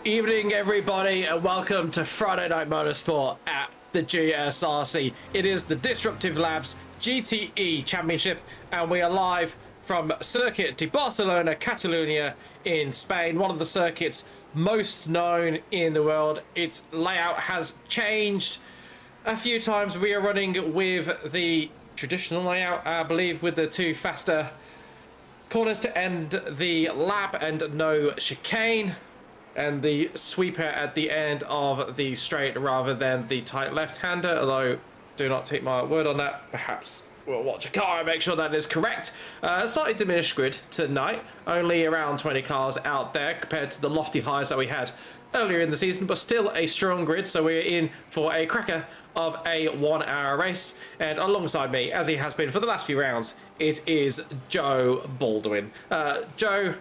evening, everybody, and welcome to Friday Night Motorsport at the GSRC. It is the Disruptive Labs GTE Championship, and we are live from Circuit de Barcelona, Catalunya in Spain, one of the circuits most known in the world. Its layout has changed a few times. We are running with the traditional layout, I believe, with the two faster corners to end the lap and no chicane, and the sweeper at the end of the straight rather than the tight left-hander, although do not take my word on that. Perhaps we'll watch a car and make sure that is correct. Slightly diminished grid tonight, only around 20 cars out there compared to the lofty highs that we had earlier in the season, but still a strong grid, so we're in for a cracker of a 1 hour race. And alongside me, as he has been for the last few rounds, it is Joe Baldwin. Joe,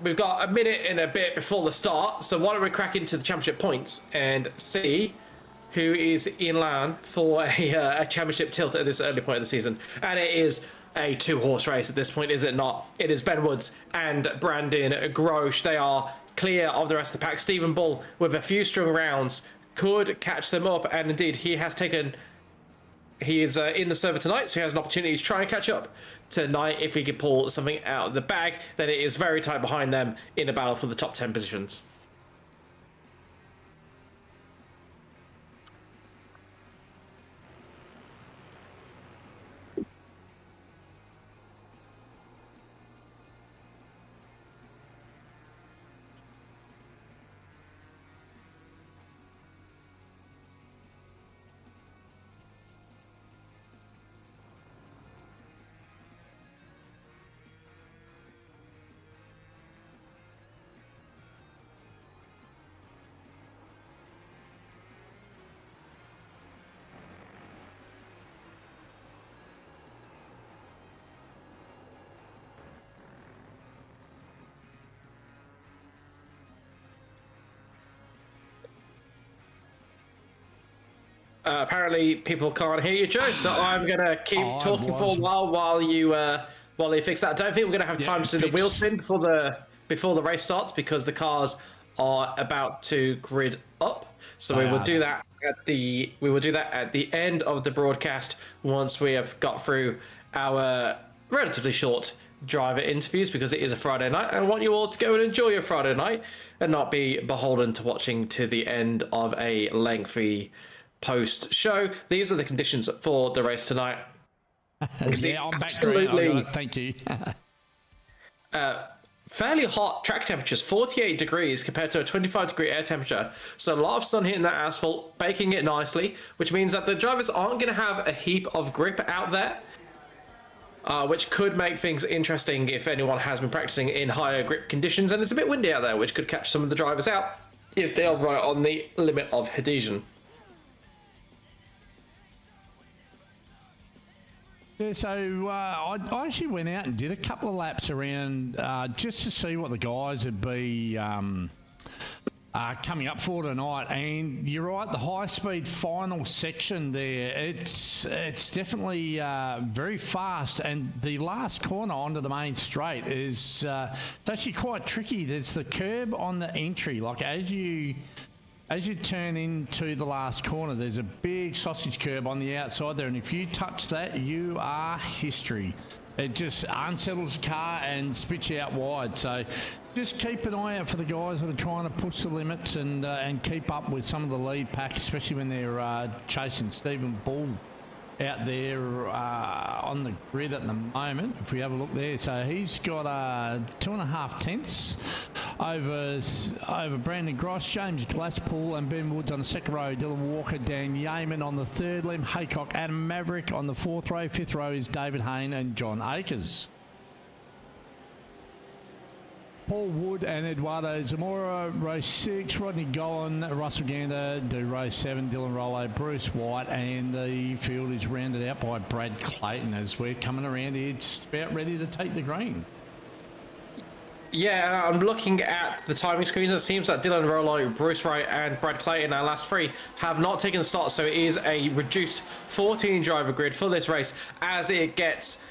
we've got a minute and a bit before the start, so why don't we crack into the championship points and see who is in line for a championship tilt at this early point of the season. And it is a two-horse race at this point, is it not? It is Ben Woods and Brandon Grosh. They are clear of the rest of the pack. Stephen Bull, with a few strong rounds, could catch them up, and indeed he is in the server tonight, so he has an opportunity to try and catch up tonight. If he could pull something out of the bag, then it is very tight behind them in a battle for the top 10 positions. Apparently people can't hear you, Joe, so I'm gonna keep talking for a while while you fix that. I don't think we're gonna have time to do the wheel spin before the race starts, because the cars are about to grid up. So we will do that at the end of the broadcast, once we have got through our relatively short driver interviews, because it is a Friday night. I want you all to go and enjoy your Friday night and not be beholden to watching to the end of a lengthy post show. These are the conditions for the race tonight. Yeah, I'm back. Absolutely. Thank you. Fairly hot track temperatures, 48 degrees compared to a 25-degree air temperature. So a lot of sun hitting that asphalt, baking it nicely, which means that the drivers aren't going to have a heap of grip out there, which could make things interesting if anyone has been practicing in higher grip conditions. And it's a bit windy out there, which could catch some of the drivers out if they are right on the limit of adhesion. Yeah, so I actually went out and did a couple of laps around just to see what the guys would be coming up for tonight. And you're right, the high-speed final section there, it's definitely very fast. And the last corner onto the main straight is it's actually quite tricky. There's the curb on the entry. Like as you turn into the last corner, there's a big sausage curb on the outside there, and if you touch that, you are history. It just unsettles the car and spits you out wide. So just keep an eye out for the guys that are trying to push the limits and keep up with some of the lead pack, especially when they're chasing Stephen Bull out there on the grid at the moment. If we have a look there, so he's got 2.5 tenths over Brandon Gross, James Glasspool and Ben Woods on the second row, Dylan Walker, Dan Yeaman on the third, Liam Haycock, Adam Maverick on the fourth row, fifth row is David Hayne and John Akers. Paul Wood and Eduardo Zamora, row 6, Rodney Gowan, Russell Gander do row 7, Dylan Rollo, Bruce White, and the field is rounded out by Brad Clayton as we're coming around here just about ready to take the green. Yeah, I'm looking at the timing screens. It seems that Dylan Rollo, Bruce Wright, and Brad Clayton, our last three, have not taken the start, so it is a reduced 14 driver grid for this race as it gets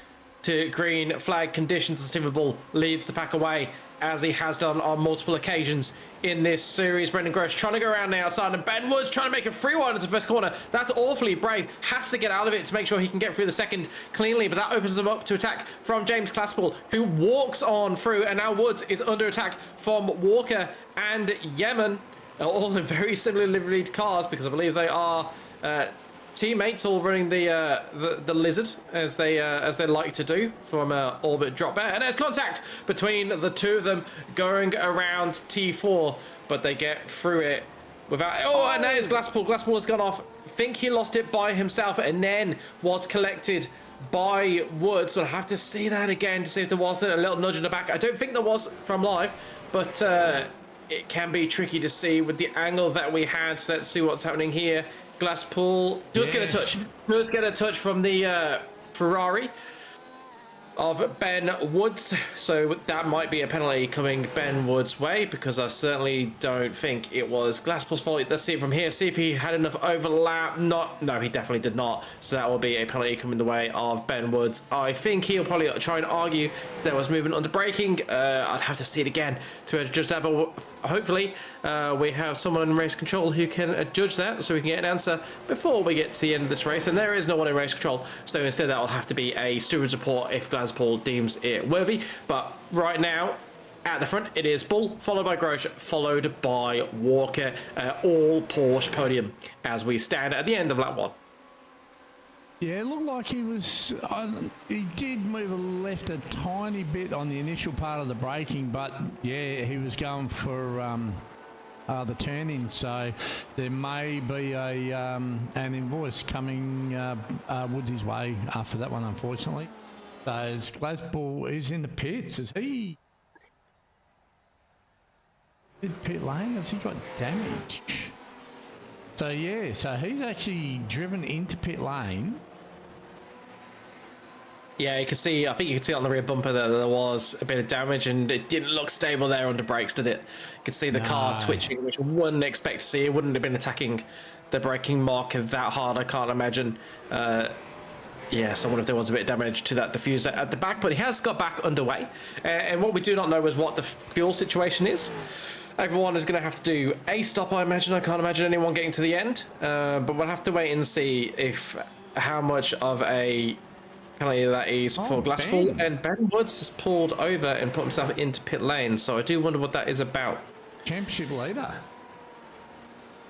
to green flag conditions. Stephen Bull leads the pack away as he has done on multiple occasions in this series. Brendan Gross trying to go around the outside, and Ben Woods trying to make a free one into the first corner. That's awfully brave. Has to get out of it to make sure he can get through the second cleanly, but that opens him up to attack from James Claspall, who walks on through, and now Woods is under attack from Walker and Yemen, all in very similarly liveried cars, because I believe they are teammates, all running the Lizard as they like to do from orbit drop there. And there's contact between the two of them going around T4, but they get through it without. Oh, and there's Glasspool. Glasspool has gone off. I think he lost it by himself and then was collected by Woods. So I have to see that again to see if there wasn't a little nudge in the back. I don't think there was from live, but it can be tricky to see with the angle that we had. So let's see what's happening here. Glasspool does get a touch. Does get a touch from the Ferrari of Ben Woods. So that might be a penalty coming Ben Woods' way, because I certainly don't think it was Glasspool's fault. Let's see it from here. See if he had enough overlap. No, he definitely did not. So that will be a penalty coming the way of Ben Woods. I think he'll probably try and argue if there was movement under braking. I'd have to see it again to judge that, but hopefully we have someone in race control who can judge that, so we can get an answer before we get to the end of this race. And there is no one in race control, so instead that will have to be a steward's report if Glasspool deems it worthy. But right now, at the front, it is Bull, followed by Grosh, followed by Walker, all Porsche podium as we stand at the end of lap 1. Yeah, it looked like he was. He did move left a tiny bit on the initial part of the braking, but yeah, he was going for the turn-in. So there may be an invoice coming Woods' way after that one, unfortunately. So Glasspool is in the pits. Is he? Did pit lane? Has he got damage? So yeah, so he's actually driven into pit lane. Yeah, you can see, I think you can see on the rear bumper that there was a bit of damage, and it didn't look stable there under brakes, did it? You could see the car twitching, which one wouldn't expect to see. It wouldn't have been attacking the braking marker that hard, I can't imagine. Yeah, so I wonder if there was a bit of damage to that diffuser at the back, but he has got back underway. And what we do not know is what the fuel situation is. Everyone is going to have to do a stop, I imagine. I can't imagine anyone getting to the end. But we'll have to wait and see how much of a penalty that is for Glasspool. And Ben Woods has pulled over and put himself into pit lane, so I do wonder what that is about. Championship leader.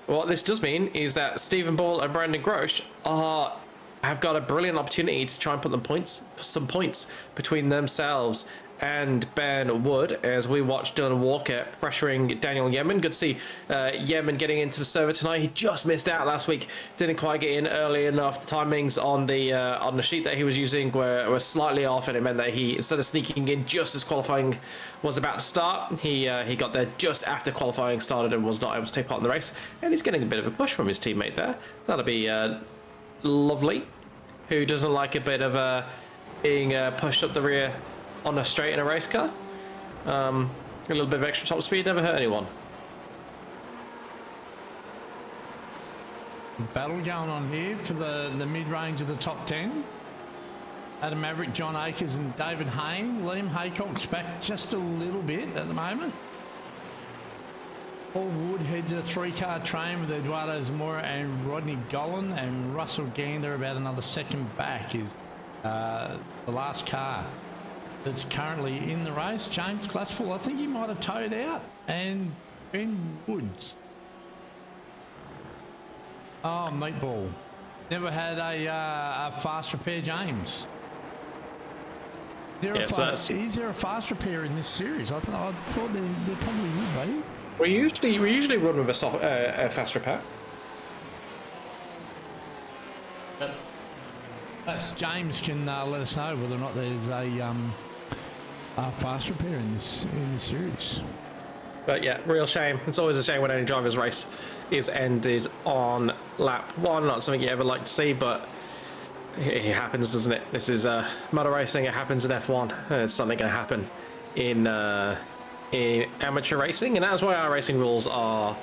What this does mean is that Stephen Ball and Brandon Grosh have got a brilliant opportunity to try and put some points between themselves and Ben Wood, as we watch Dylan Walker pressuring Daniel Yemen. Good to see Yemen getting into the server tonight. He just missed out last week, didn't quite get in early enough. The timings on the sheet that he was using were slightly off, and it meant that he, instead of sneaking in just as qualifying was about to start, he got there just after qualifying started and was not able to take part in the race. And he's getting a bit of a push from his teammate there. That'll be lovely. Who doesn't like a bit of being pushed up the rear on a straight in a race car? A little bit of extra top speed never hurt anyone. Battle going on here for the mid-range of the top 10. Adam Maverick, John Akers and David Hayne. Liam Haycock's back just a little bit at the moment. Paul Wood heads a three-car train with Eduardo Zamora and Rodney Golan, and Russell Gander about another second back is the last car that's currently in the race. James Glasspool, I think he might have towed out, and Ben Woods. Oh, meatball. Never had a fast repair, James. Is there a fast repair in this series? I thought there probably would be. We usually run with a fast repair. Perhaps James can let us know whether or not there's a fast repair in this series. But yeah, real shame. It's always a shame when any driver's race is ended on lap 1. Not something you ever like to see, but it happens, doesn't it? This is motor racing. It happens in F1. It's something going to happen in amateur racing, and that's why our racing rules are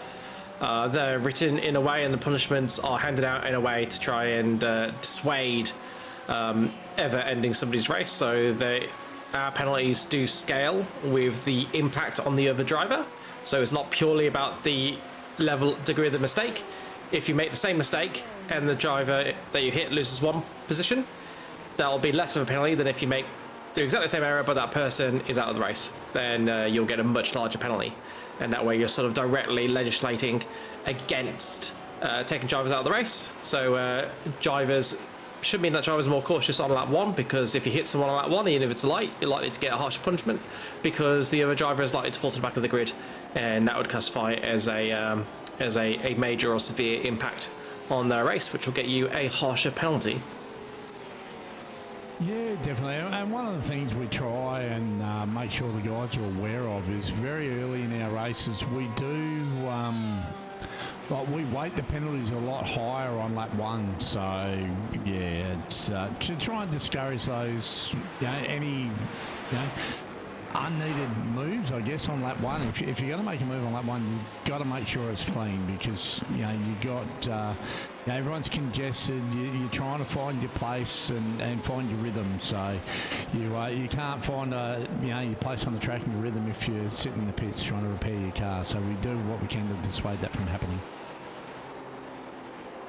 they're written in a way, and the punishments are handed out in a way to try and dissuade ever ending somebody's race. So our penalties do scale with the impact on the other driver. So it's not purely about the degree of the mistake. If you make the same mistake and the driver that you hit loses one position, that'll be less of a penalty than if you do exactly the same error but that person is out of the race. Then you'll get a much larger penalty, and that way you're sort of directly legislating against taking drivers out of the race. So drivers should mean that drivers are more cautious on lap 1, because if you hit someone on lap 1, even if it's light, you're likely to get a harsher punishment because the other driver is likely to fall to the back of the grid, and that would classify as a major or severe impact on their race, which will get you a harsher penalty. Yeah, definitely. And one of the things we try and make sure the guys are aware of is very early in our races we do we weight the penalties a lot higher on lap 1. So yeah, it's to try and discourage those any unneeded moves, I guess, on lap 1. If you're going to make a move on lap 1, you've got to make sure it's clean, because you got everyone's congested. You're trying to find your place and find your rhythm. So you can't find your place on the track and your rhythm if you're sitting in the pits trying to repair your car. So we do what we can to dissuade that from happening.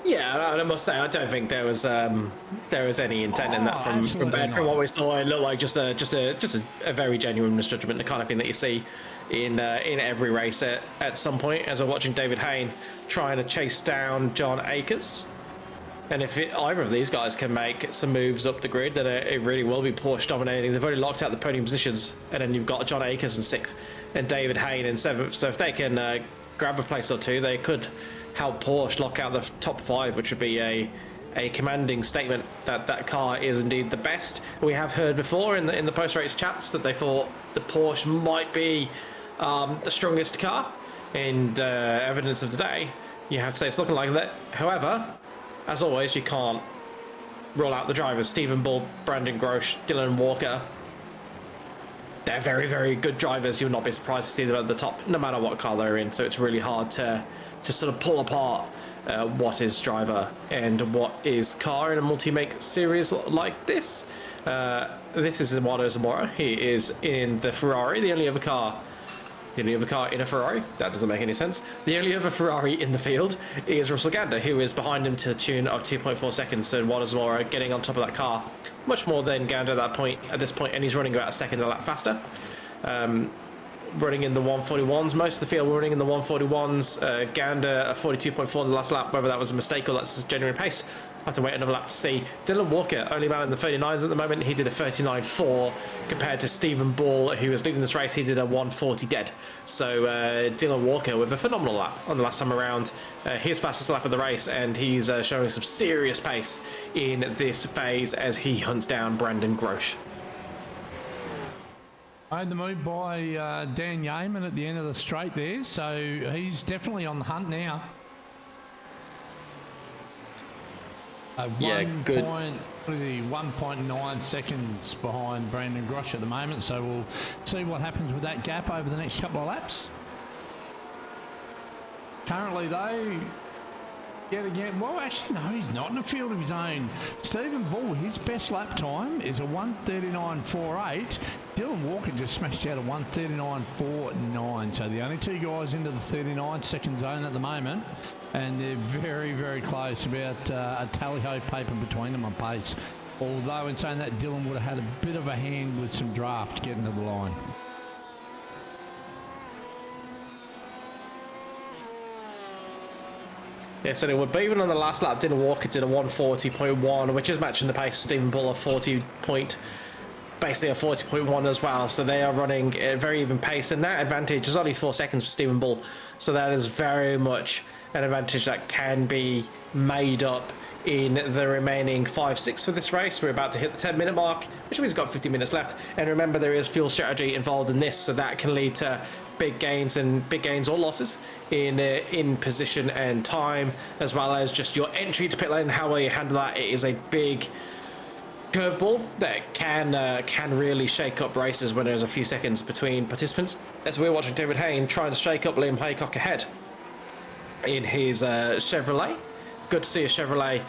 Yeah, and I must say, I don't think there was any intent in that from what we saw. It looked like just a very genuine misjudgment, the kind of thing that you see in every race at some point. As we're watching David Hayne trying to chase down John Akers, and if either of these guys can make some moves up the grid, then it really will be Porsche dominating. They've already locked out the podium positions, and then you've got John Akers in 6th and David Hayne in 7th. So if they can grab a place or two, they could help Porsche lock out the top 5, which would be a commanding statement that car is indeed the best. We have heard before in the post-race chats that they thought the Porsche might be the strongest car, and evidence of today, you have to say it's looking like that. However, as always, you can't rule out the drivers. Stephen Bull, Brandon Grosh, Dylan Walker. They're very, very good drivers. You'll not be surprised to see them at the top, no matter what car they're in. So it's really hard to sort of pull apart what is driver and what is car in a multi-make series like this. This is Eduardo Zamora. He is in the Ferrari, the only other car in a Ferrari. That doesn't make any sense. The only other Ferrari in the field is Russell Gander, who is behind him to the tune of 2.4 seconds. So Eduardo Zamora getting on top of that car much more than Gander at this point, and he's running about a second a lap faster. Running in the 141s. Most of the field were running in the 141s. Gander a 42.4 in the last lap. Whether that was a mistake or that's just genuine pace, I have to wait another lap to see. Dylan Walker, only man in the 39s at the moment. He did a 39.4 compared to Stephen Ball, who was leading this race. He did a 140 dead. So Dylan Walker with a phenomenal lap on the last time around. His fastest lap of the race, and he's showing some serious pace in this phase as he hunts down Brandon Grosh. Made the move by Dan Yeaman at the end of the straight there, so he's definitely on the hunt now. Good. 1.9 seconds behind Brandon Grosh at the moment, so we'll see what happens with that gap over the next couple of laps. Currently, though, yet again, well, actually, no, he's not in a field of his own. Stephen Bull, his best lap time is a 1:39.48. Dylan Walker just smashed out a 1:39.49. So the only two guys into the 39-second zone at the moment, and they're very, very close, about a tally-ho paper between them on pace. Although, in saying that, Dylan would have had a bit of a hand with some draft getting to the line. Yes, and it would. But even on the last lap, Dylan Walker did a 140.1, which is matching the pace of Stephen Bull, basically a 40.1 as well. So they are running a very even pace, and that advantage is only 4 seconds for Stephen Bull. So that is very much an advantage that can be made up in the remaining 5-6 for this race. We're about to hit the 10-minute mark, which means we've got 50 minutes left. And remember, there is fuel strategy involved in this, so that can lead to big gains or losses in position and time, as well as just your entry to pit lane, how well you handle that. It is a big curveball that can really shake up races when there's a few seconds between participants. As we're watching David Hayne trying to shake up Liam Haycock ahead in his Chevrolet. Good to see a Chevrolet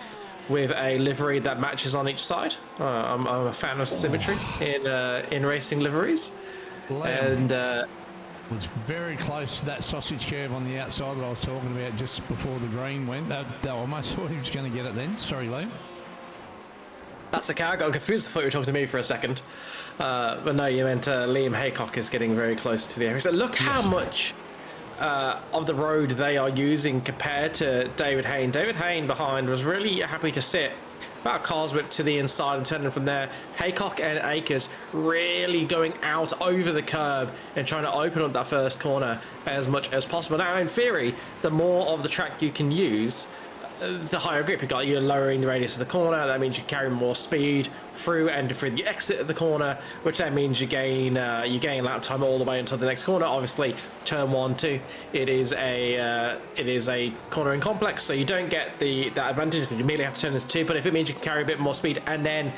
with a livery that matches on each side. I'm a fan of symmetry in racing liveries. And was very close to that sausage curve on the outside that I was talking about just before the green went. That almost thought he was going to get it then. Sorry, Liam. That's okay. I got confused. I thought you were talking to me for a second. But no, you meant Liam Haycock is getting very close to the area. So look how much of the road they are using compared to David Hayne. David Hayne behind was really happy to sit about a car's whip to the inside and turning from there. Haycock and Akers really going out over the curb and trying to open up that first corner as much as possible. Now, in theory, the more of the track you can use, the higher grip you got. You're lowering the radius of the corner. That means you carry more speed through the exit of the corner, which then means you gain lap time all the way until the next corner. Obviously, turn 1, 2, it is a cornering complex, so you don't get that advantage. You immediately have to turn into 2. But if it means you can carry a bit more speed and then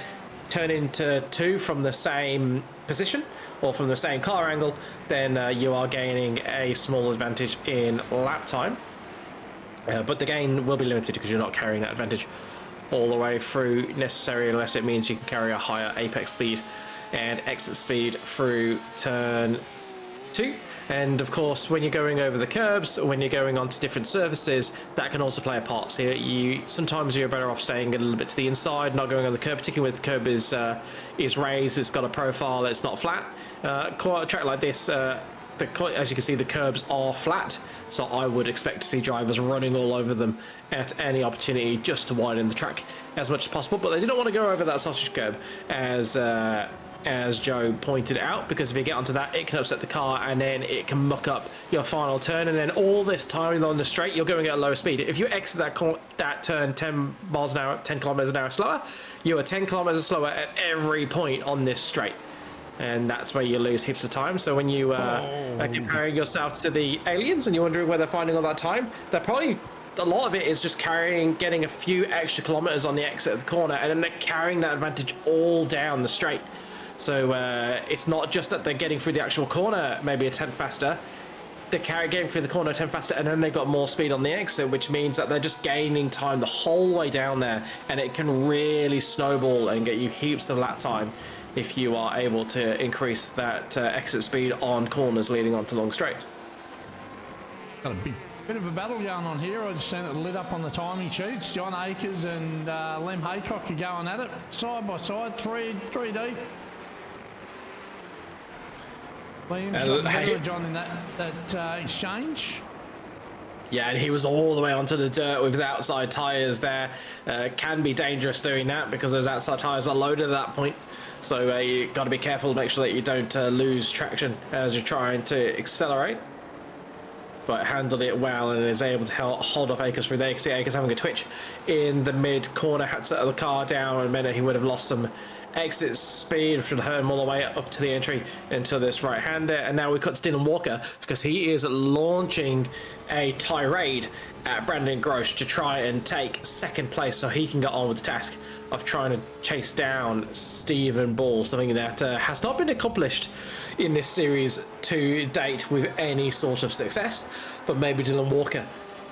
turn into 2 from the same position or from the same car angle, then you are gaining a small advantage in lap time. But the gain will be limited because you're not carrying that advantage all the way through necessarily, unless it means you can carry a higher apex speed and exit speed through turn 2. And of course, when you're going over the curbs, or when you're going onto different surfaces, that can also play a part. So sometimes you're better off staying a little bit to the inside, not going on the curb, particularly when the curb is raised, it's got a profile, it's not flat. Quite a track like this, as you can see, the curbs are flat, so I would expect to see drivers running all over them at any opportunity just to widen the track as much as possible. But they do not want to go over that sausage curb, as Joe pointed out, because if you get onto that, it can upset the car and then it can muck up your final turn. And then all this time on the straight, you're going at a lower speed. If you exit that turn 10 miles an hour, 10 kilometers an hour slower, you are 10 kilometers slower at every point on this straight. And that's where you lose heaps of time. So when you are comparing yourself to the aliens and you're wondering where they're finding all that time, they're probably, a lot of it is just getting a few extra kilometers on the exit of the corner, and then they're carrying that advantage all down the straight. So it's not just that they're getting through the actual corner maybe a 10 faster, they're getting through the corner 10 faster, and then they've got more speed on the exit, which means that they're just gaining time the whole way down there, and it can really snowball and get you heaps of lap time if you are able to increase that exit speed on corners leading onto long straights. Got a bit of a battle going on here. I just seen it lit up on the timing sheets. John Akers and Lem Haycock are going at it side by side, 3 deep. Liam's got ahead of John in that exchange. Yeah, and he was all the way onto the dirt with his outside tyres there. Can be dangerous doing that because those outside tyres are loaded at that point. So you've got to be careful to make sure that you don't lose traction as you're trying to accelerate. But handled it well and is able to hold off Akers through there. You can see Akers having a twitch in the mid-corner, had to settle the car down, and a minute he would have lost some exit speed, which would hurt him all the way up to the entry into this right-hander. And now we cut to Dylan Walker because he is launching a tirade at Brandon Grosh to try and take second place so he can get on with the task of trying to chase down Stephen Ball, something that has not been accomplished in this series to date with any sort of success. But maybe Dylan Walker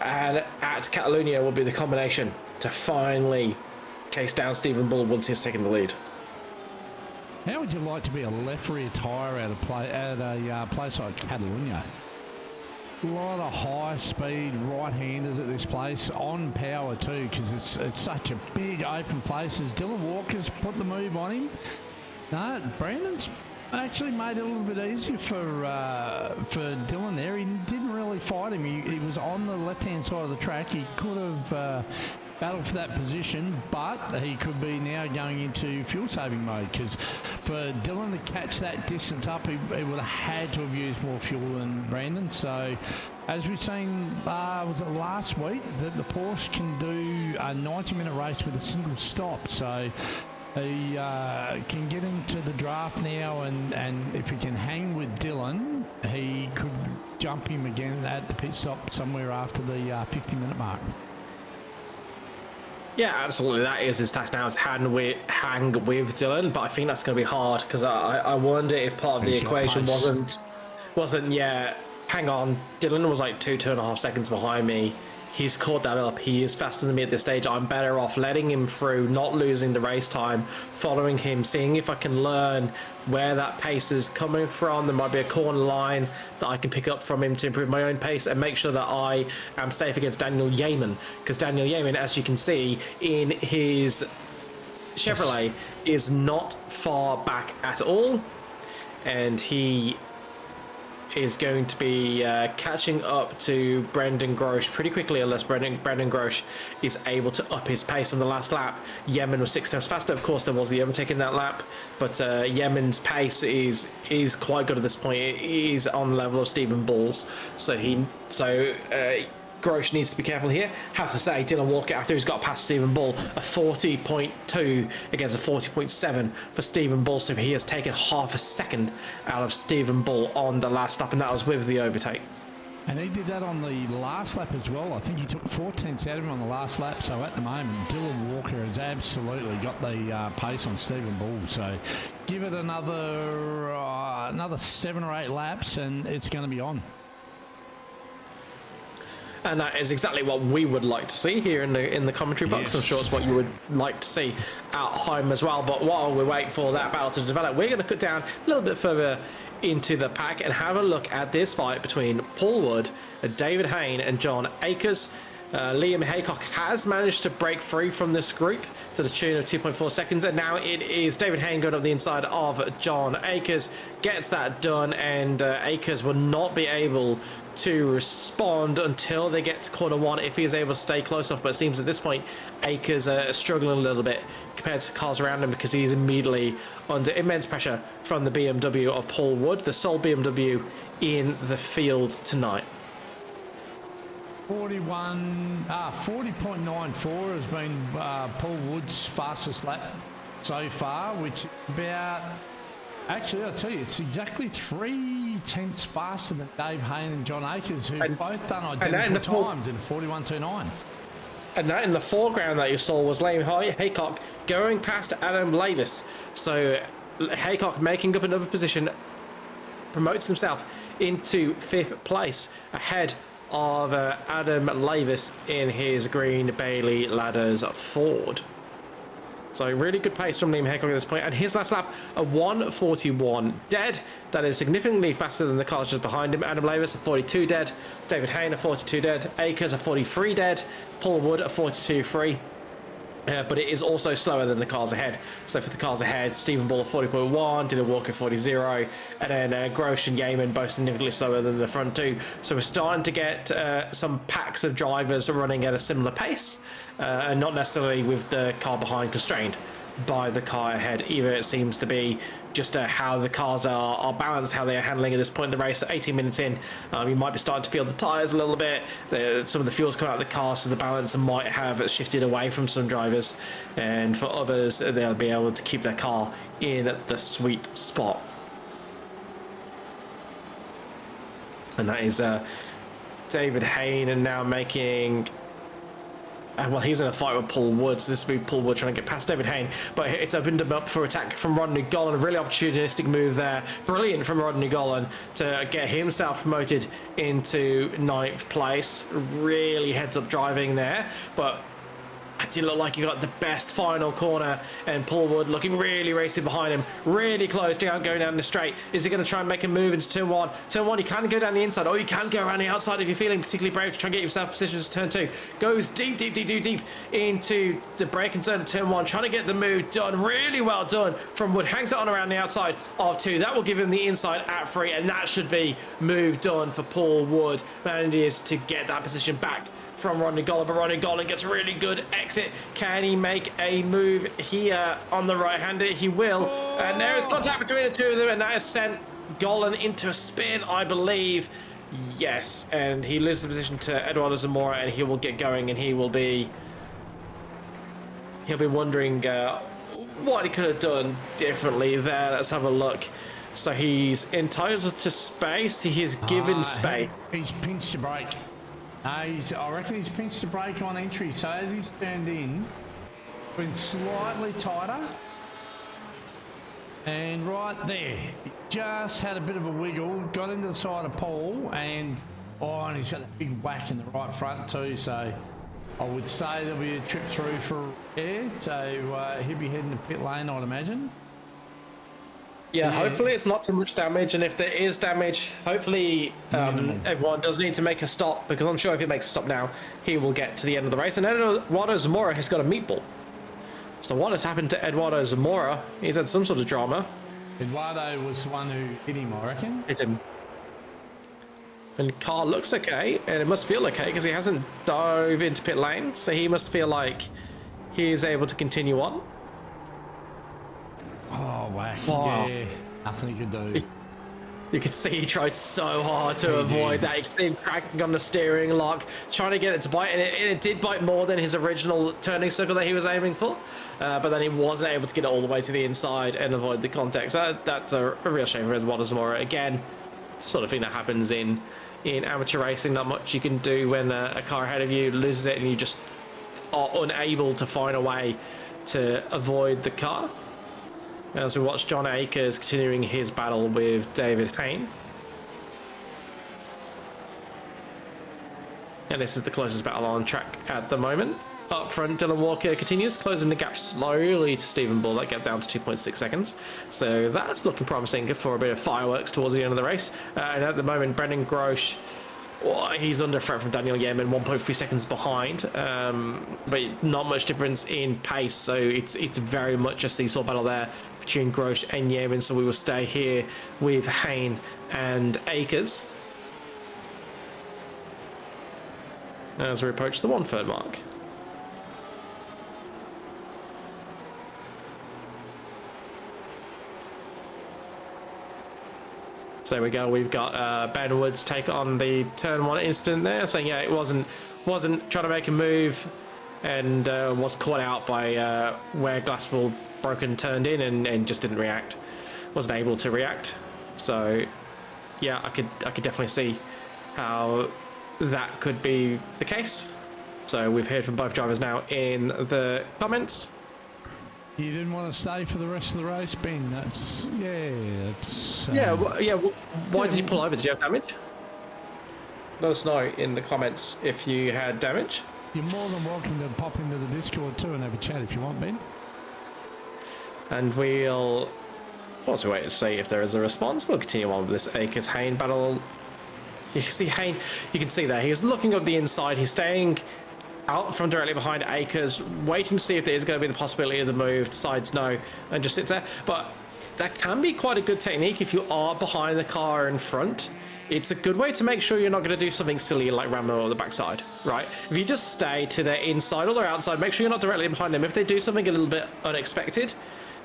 and at Catalunya will be the combination to finally chase down Stephen Ball once he's taken the lead. How would you like to be a left rear tyre at a place like Catalunya? A lot of high-speed right-handers at this place, on power too, because it's such a big open place. As Dylan Walker's put the move on him, no, Brandon's actually made it a little bit easier for Dylan there. He didn't really fight him. He was on the left-hand side of the track. He could have battled for that position, but he could be now going into fuel-saving mode, because for Dylan to catch that distance up, he would have had to have used more fuel than Brandon. So, as we've seen, was it last week, that the Porsche can do a 90-minute race with a single stop. So he can get into the draft now, and if he can hang with Dylan, he could jump him again at the pit stop somewhere after the 50-minute mark. Yeah, absolutely. That is his task now, is hang with Dylan. But I think that's going to be hard, because I wonder if part of the equation wasn't. Yeah, hang on. Dylan was like 2.5 seconds behind me he's caught that up. He is faster than me at this stage. I'm better off letting him through, not losing the race time, following him, seeing if I can learn where that pace is coming from. There might be a corner line that I can pick up from him to improve my own pace and make sure that I am safe against Daniel Yeaman, because Daniel Yeaman, as you can see in his Chevrolet, is not far back at all, and he is going to be catching up to Brendan Grosh pretty quickly, unless Brendan Grosh is able to up his pace on the last lap. Yemen was 6 times faster. Of course, there was the overtake in that lap, but Yemen's pace is quite good at this point. He's on the level of Stephen Bull's, so Grosh needs to be careful here. Have to say, Dylan Walker, after he's got past Stephen Bull, a 40.2 against a 40.7 for Stephen Bull, so he has taken half a second out of Stephen Bull on the last lap, and that was with the overtake. And he did that on the last lap as well. I think he took 4 tenths out of him on the last lap. So at the moment, Dylan Walker has absolutely got the pace on Stephen Bull. So give it another 7 or 8 laps, and it's going to be on. And that is exactly what we would like to see here in the commentary box. Yes. I'm sure it's what you would like to see at home as well. But while we wait for that battle to develop, we're going to cut down a little bit further into the pack and have a look at this fight between Paul Wood, David Hayne and John Akers. Liam Haycock has managed to break free from this group to the tune of 2.4 seconds, and now it is David Hayne going up the inside of John Akers, gets that done, and Akers will not be able to respond until they get to corner 1 if he is able to stay close enough. But it seems at this point Akers are struggling a little bit compared to the cars around him, because he's immediately under immense pressure from the BMW of Paul Wood, the sole BMW in the field tonight. 40.94 has been Paul Wood's fastest lap so far, which is about, actually I'll tell you, it's exactly 3 tenths faster than Dave Hayne and John Akers, who've both done identical times in 41.29. And that in the foreground that you saw was Liam Haycock going past Adam Lavis. So Haycock making up another position, promotes himself into 5th place ahead of Adam Lavis in his Green Bailey Ladders Ford. So really good pace from Liam Haycock at this point, and his last lap a 1:41 dead. That is significantly faster than the cars just behind him. Adam Lavis a 42 dead, David Hayne a 42 dead, Akers a 43 dead, Paul Wood a 42 free. But it is also slower than the cars ahead. So for the cars ahead, Stephen Bull 40.1, Dylan Walker 40.0, and then Grosh and Yeaman both significantly slower than the front two. So we're starting to get some packs of drivers running at a similar pace, and not necessarily with the car behind constrained by the car ahead either. It seems to be just how the cars are balanced, how they are handling at this point in the race. 18 minutes in, you might be starting to feel the tyres a little bit. Some of the fuel's come out of the car, so the balance might have shifted away from some drivers, and for others they'll be able to keep their car in the sweet spot. And that is David Hayne, and now making, well, he's in a fight with Paul Wood, so this will be Paul Wood trying to get past David Hayne, but it's opened him up for attack from Rodney Gollan. A really opportunistic move there. Brilliant from Rodney Gollan to get himself promoted into 9th place. Really heads up driving there, but it didn't look like he got the best final corner, and Paul Wood looking really racing behind him, really close down, going down the straight. Is he going to try and make a move into turn 1? Turn 1, you can go down the inside, or you can go around the outside if you're feeling particularly brave to try and get yourself positioned to turn 2. Goes deep into the braking zone of turn 1, trying to get the move done. Really well done from Wood. Hangs it on around the outside of 2. That will give him the inside at 3, and that should be move done for Paul Wood. Manages to get that position back from Rodney Gollan, but Rodney Gollan gets a really good exit. Can he make a move here on the right-hander? He will. And there is contact between the two of them, and that has sent Gollan into a spin, I believe. Yes, and he loses the position to Eduardo Zamora, and he will get going, and he'll be wondering what he could have done differently there. Let's have a look. So he's entitled to space. He is given space. He's pinched a brake. I reckon he's pinched the brake on entry, so as he's turned in, been slightly tighter, and right there, he just had a bit of a wiggle, got into the side of Paul, and Oh, and he's got that big whack in the right front too, so I would say there'll be a trip through for air, so he'll be heading to pit lane, I'd imagine. Yeah, hopefully it's not too much damage, and if there is damage, hopefully everyone does need to make a stop, because I'm sure if he makes a stop now, he will get to the end of the race. And Eduardo Zamora has got a meatball. So what has happened to Eduardo Zamora? He's had some sort of drama. Eduardo was the one who hit him, I reckon. Hit him. And car looks okay, and it must feel okay, because he hasn't dove into pit lane, so he must feel like he is able to continue on. Oh, whack. Wow. Yeah, nothing he could do. You can see he tried so hard to avoid that. You can see him cracking on the steering lock, trying to get it to bite, and it did bite more than his original turning circle that he was aiming for. But then he wasn't able to get it all the way to the inside and avoid the contact. So that's a real shame for Eduardo Zamora. Again, sort of thing that happens in amateur racing. Not much you can do when a car ahead of you loses it and you just are unable to find a way to avoid the car. As we watch John Akers continuing his battle with David Hayne. And this is the closest battle on track at the moment. Up front, Dylan Walker continues, closing the gap slowly to Stephen Bull. That gap down to 2.6 seconds. So that's looking promising for a bit of fireworks towards the end of the race. And at the moment, Brendan Grosh, he's under threat from Daniel Yeaman, 1.3 seconds behind. But not much difference in pace. So it's very much a seesaw battle there between Grosh and Yeaman. So we will stay here with Hayne and Akers as we approach the 1/3 mark. So there we go. We've got Ben Woods take on the turn 1 incident there, saying yeah, it wasn't trying to make a move, and was caught out by where Glasspool broken turned in and just didn't react, wasn't able to react. So yeah, I could definitely see how that could be the case. So we've heard from both drivers now in the comments. You didn't want to stay for the rest of the race, Ben? That's Why did you pull over? Did you have damage? Let us know in the comments if you had damage. You're more than welcome to pop into the Discord too and have a chat if you want, Ben. And we'll also wait to see if there is a response. We'll continue on with this Akers-Hayne battle. You can see Hayne, you can see there, he's looking up the inside, he's staying out from directly behind Akers, waiting to see if there is going to be the possibility of the move, decides no, and just sits there. But that can be quite a good technique if you are behind the car in front. It's a good way to make sure you're not going to do something silly like ram them over the backside, right? If you just stay to their inside or their outside, make sure you're not directly behind them. If they do something a little bit unexpected,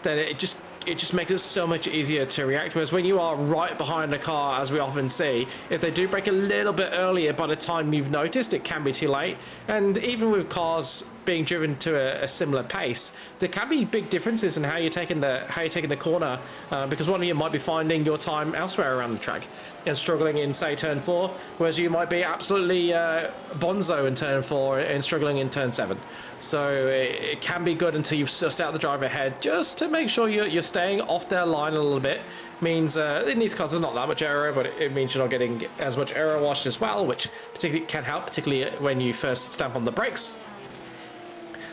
then it just makes it so much easier to react. Whereas when you are right behind the car, as we often see, if they do break a little bit earlier, by the time you've noticed, it can be too late. And even with cars being driven to a similar pace, there can be big differences in how you're taking the corner, because one of you might be finding your time elsewhere around the track and struggling in, say, turn 4, whereas you might be absolutely bonzo in turn 4 and struggling in turn 7. So it can be good until you've sussed out the driver ahead, just to make sure you're staying off their line a little bit. Means in these cars there's not that much error, but it means you're not getting as much error washed as well, which particularly can help, particularly when you first stamp on the brakes.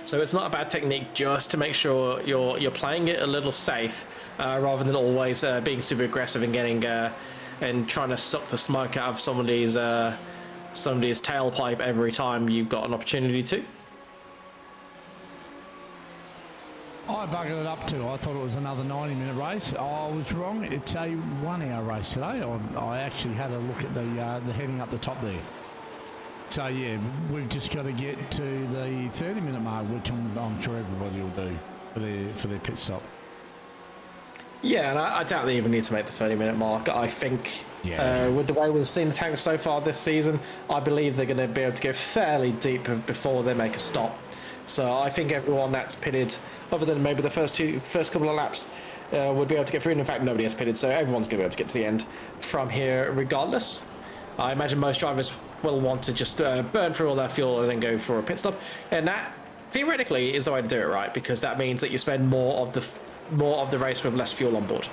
So it's not a bad technique, just to make sure you're playing it a little safe, rather than always being super aggressive and getting and trying to suck the smoke out of somebody's tailpipe every time you've got an opportunity to. I buggered it up too. I thought it was another 90-minute race. I was wrong. It's a 1-hour race today. I actually had a look at the heading up the top there. So yeah, we've just got to get to the 30-minute mark, which I'm sure everybody will do for their pit stop. Yeah, and I doubt they even need to make the 30-minute mark. I think with the way we've seen the tanks so far this season, I believe they're going to be able to go fairly deep before they make a stop. So I think everyone that's pitted, other than maybe the first couple of laps, would be able to get through. And in fact, nobody has pitted, so everyone's going to be able to get to the end from here regardless. I imagine most drivers will want to just burn through all their fuel and then go for a pit stop. And that, theoretically, is the way to do it, right? Because that means that you spend more of the race with less fuel on board.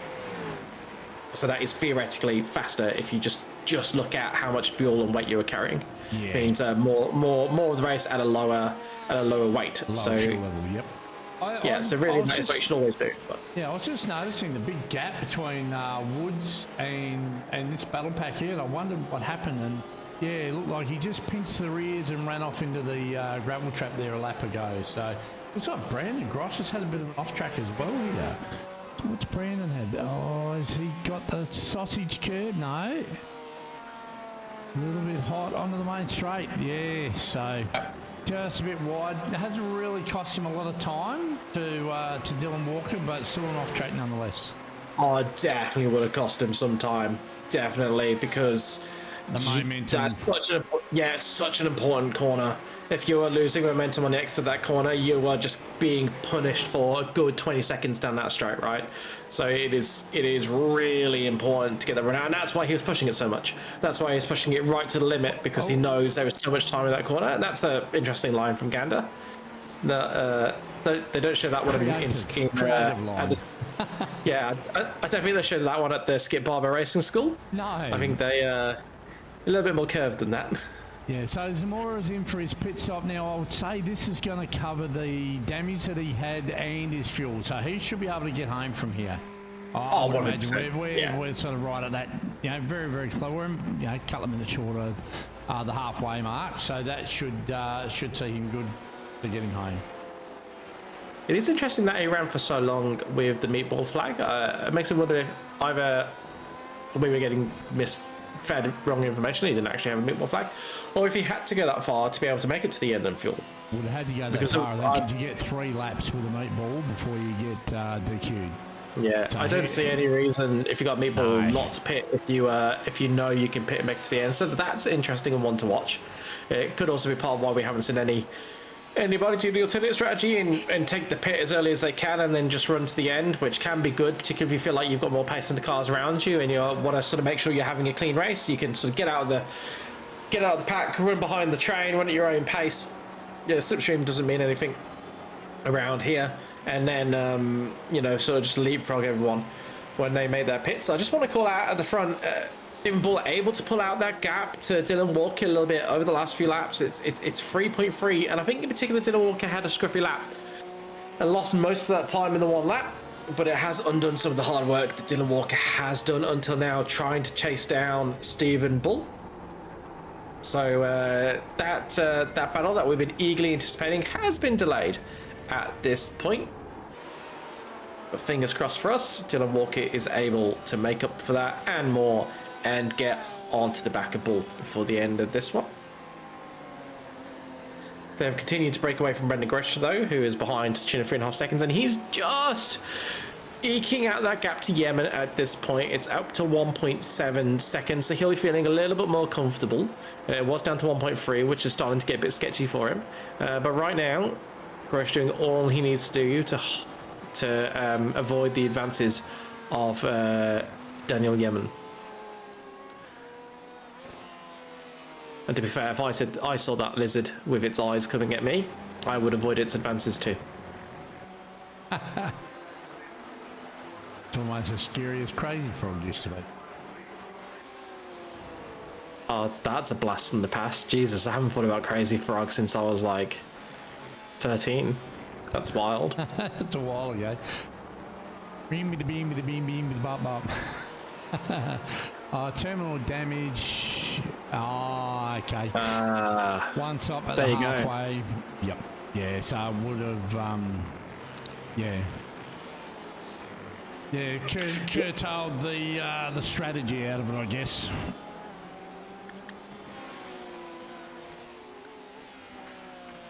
So that is theoretically faster if you just just look at how much fuel and weight you were carrying. Yeah. It means more of the race at a lower weight. Lower fuel level, yep. So really that is what you should always do. But. Yeah, I was just noticing the big gap between Woods and this battle pack here, and I wondered what happened. And yeah, it looked like he just pinched the rears and ran off into the gravel trap there a lap ago. So looks like Brandon Grosh has had a bit of an off track as well here. What's Brandon had? Oh, has he got the sausage curb? No. A little bit hot onto the main straight. Yeah, so just a bit wide. It hasn't really cost him a lot of time to Dylan Walker, but still an off track nonetheless. Oh, it definitely would have cost him some time. Definitely, because the momentum. It's such an important corner. If you are losing momentum on the exit of that corner, you are just being punished for a good 20 seconds down that straight, right? So it is really important to get that run out, and that's why he was pushing it so much. That's why he's pushing it right to the limit, because he knows there is so much time in that corner. And that's an interesting line from Gander. No, they don't show that one in skiing. Yeah, I don't think they showed that one at the Skip Barber Racing School. No. I think they a little bit more curved than that. Yeah, so Zamora's in for his pit stop now. I would say this is going to cover the damage that he had and his fuel, so he should be able to get home from here. I would imagine we're sort of right at that, very, very close. We're a couple of minutes short of the halfway mark, so that should see him good for getting home. It is interesting that he ran for so long with the meatball flag. It makes me wonder if either we were getting fed wrong information, he didn't actually have a meatball flag, or if he had to go that far to be able to make it to the end and fuel. Would have had to go that far, then could you get 3 laps with a meatball before you get DQ'd? Yeah, so I don't see any reason if you got meatball not to pit if you know you can pit and make it to the end. So that's interesting and one to watch. It could also be part of why we haven't seen anybody do the alternate strategy and take the pit as early as they can and then just run to the end, which can be good, particularly if you feel like you've got more pace in the cars around you and you want to sort of make sure you're having a clean race. You can sort of get out of the pack, run behind the train, run at your own pace. Yeah, slipstream doesn't mean anything around here, and then sort of just leapfrog everyone when they made their pits. I just want to call out at the front. Even Bull able to pull out that gap to Dylan Walker a little bit over the last few laps. It's 3.3, and I think in particular Dylan Walker had a scruffy lap and lost most of that time in the one lap, but it has undone some of the hard work that Dylan Walker has done until now, trying to chase down Stephen Bull. So that battle that we've been eagerly anticipating has been delayed at this point. But fingers crossed for us, Dylan Walker is able to make up for that and more, and get onto the back of Bull before the end of this one. They have continued to break away from Brendan Grosh, though, who is behind to tune of 3.5 seconds, and he's just eking out that gap to Yemen at this point. It's up to 1.7 seconds, so he'll be feeling a little bit more comfortable. It was down to 1.3, which is starting to get a bit sketchy for him. But right now, Grosh doing all he needs to do to avoid the advances of Daniel Yemen. And to be fair, if I said I saw that lizard with its eyes coming at me, I would avoid its advances too. It's almost as scary as Crazy Frog used to be. Oh, that's a blast from the past. Jesus, I haven't thought about Crazy Frog since I was like 13. That's wild. That's a while ago. Beam with the beam with the beam beam with the bop bop. Terminal damage. Okay. One stop at the halfway. Go. Yep. Yeah, so I would have, curtailed the strategy out of it, I guess.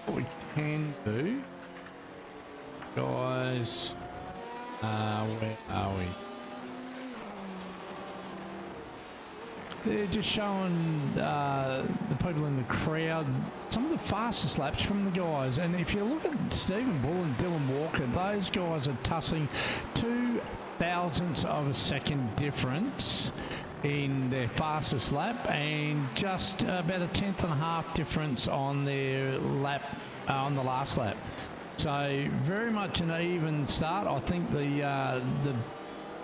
What we can do, guys, where are we? They're just showing the people in the crowd some of the fastest laps from the guys. And if you look at Stephen Bull and Dylan Walker, those guys are tussling 2 thousandths of a second difference in their fastest lap, and just about a 10.5 difference on their lap on the last lap. So very much an even start. I think the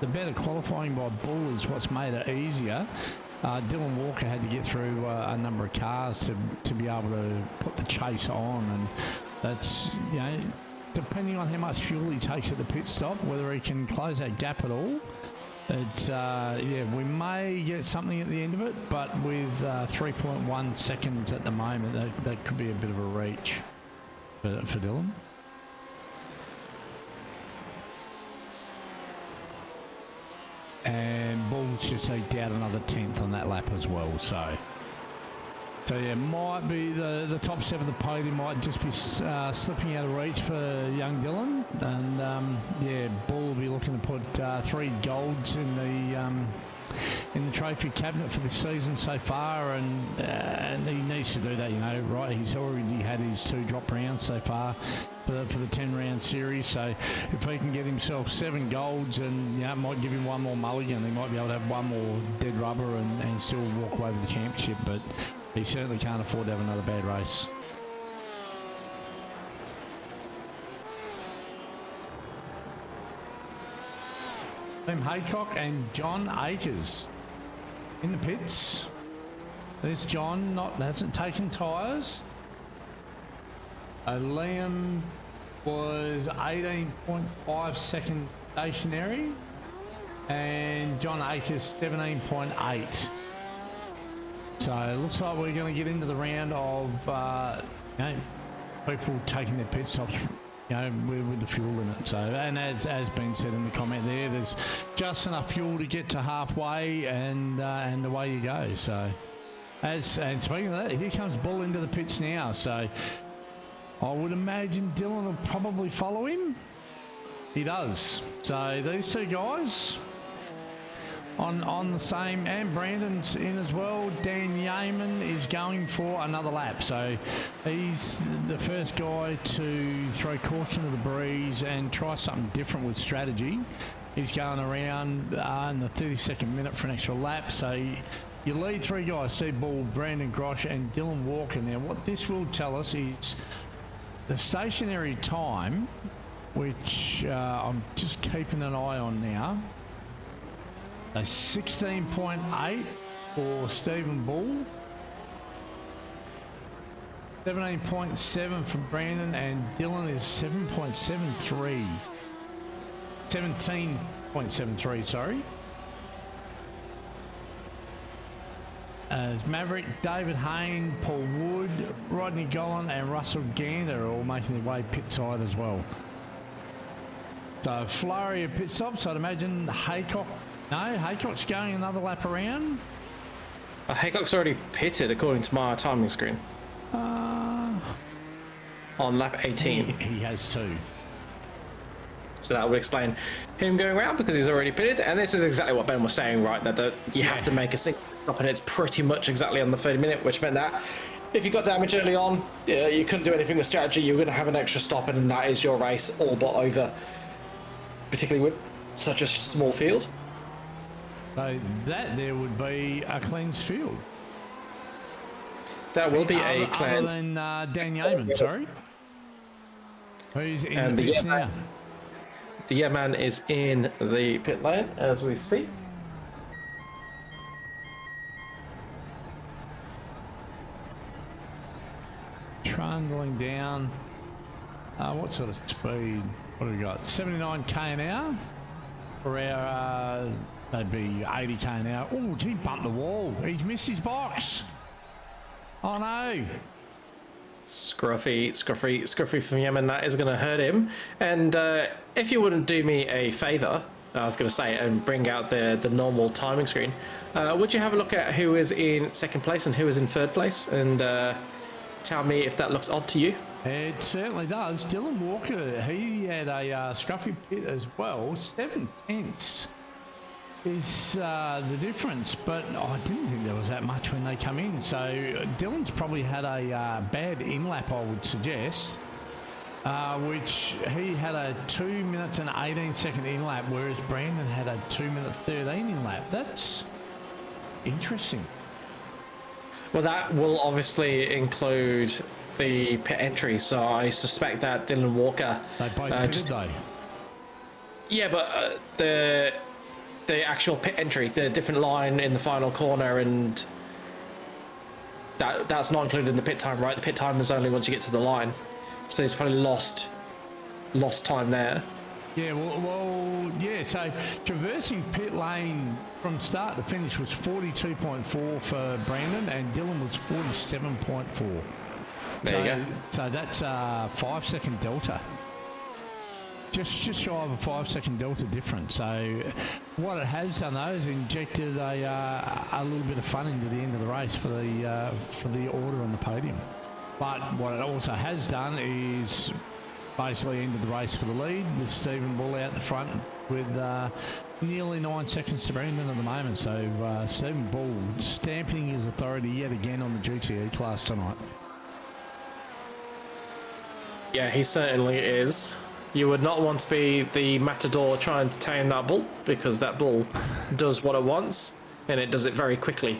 better qualifying by Bull is what's made it easier. Dylan Walker had to get through a number of cars to be able to put the chase on, and that's, you know, depending on how much fuel he takes at the pit stop, whether he can close that gap at all. It's yeah, we may get something at the end of it, but with 3.1 seconds at the moment, that could be a bit of a reach for Dylan. And Bull's just eked out another 10th on that lap as well, so yeah, might be the top 7 of the podium might just be slipping out of reach for young Dylan, and yeah, Bull will be looking to put 3 golds in the trophy cabinet for the season so far, and he needs to do that, you know, right? He's already had his 2 drop rounds so far for the 10-round series, so if he can get himself 7 golds, and, you know, it might give him 1 more mulligan, he might be able to have 1 more dead rubber and still walk away with the championship, but he certainly can't afford to have another bad race. Tim Haycock and John Akers in the pits. There's John, hasn't taken tyres. Liam was 18.5 seconds stationary, and John Akers 17.8. So it looks like we're going to get into the round of you know, people taking their pit stops, you know, with the fuel in it. So, and as been said in the comment there, there's just enough fuel to get to halfway, and away you go. So, and speaking of that, here comes Bull into the pits now. So, I would imagine Dylan will probably follow him. He does. So these 2 guys on the same, and Brandon's in as well. Dan Yeaman is going for another lap, so he's the first guy to throw caution to the breeze and try something different with strategy. He's going around in the 32nd minute for an extra lap, so you lead 3 guys: Steve Bull, Brandon Grosh and Dylan Walker. Now what this will tell us is the stationary time, which I'm just keeping an eye on now. A 16.8 for Stephen Bull, 17.7 for Brandon, and Dylan is 7.73. 17.73, sorry. As Maverick, David Hayne, Paul Wood, Rodney Gollan and Russell Gander are all making their way pit side as well. So flurry of pit stops. I'd imagine Haycock. No, Haycock's going another lap around. Haycock's already pitted according to my timing screen. On lap 18. He has 2. So that would explain him going around, because he's already pitted. And this is exactly what Ben was saying, right? That you have to make a single stop, and it's pretty much exactly on the 30 minute, which meant that if you got damage early on, you couldn't do anything with strategy. You were going to have an extra stop, and that is your race all but over, particularly with such a small field. So that there would be a cleansed field. That will be a other than Dan Yeaman, sorry. Who's in the pits now? The Yeaman is in the pit lane as we speak. Trundling down. What sort of speed? What have we got? 79k an hour for our. That'd be 80k an hour. Oh, he bumped the wall. He's missed his box. Oh no. Scruffy from Yemen. That is going to hurt him. And if you wouldn't do me a favour, I was going to say, and bring out the normal timing screen, would you have a look at who is in 2nd place and who is in 3rd place, and tell me if that looks odd to you? It certainly does. Dylan Walker, he had a scruffy pit as well. 7 tenths is the difference, but I didn't think there was that much when they come in. So Dylan's probably had a bad in-lap, I would suggest, which he had a 2 minutes and 18 second in-lap, whereas Brandon had a 2 minute 13 in-lap. That's interesting. Well, that will obviously include the pit entry, so I suspect that Dylan Walker... They both pitted, though. Yeah, but the actual pit entry, the different line in the final corner, and that's not included in the pit time, right? The pit time is only once you get to the line, so he's probably lost time there. Yeah, well, yeah, so traversing pit lane from start to finish was 42.4 for Brandon, and Dylan was 47.4. There you go. So that's a 5-second delta. Just shy of a 5-second delta difference. So what it has done though is injected a little bit of fun into the end of the race for the order on the podium. But what it also has done is basically ended the race for the lead with Stephen Bull out the front with nearly 9 seconds to Brandon at the moment. So Stephen Bull stamping his authority yet again on the GTE class tonight. Yeah, he certainly is. You would not want to be the matador trying to tame that bull, because that bull does what it wants, and it does it very quickly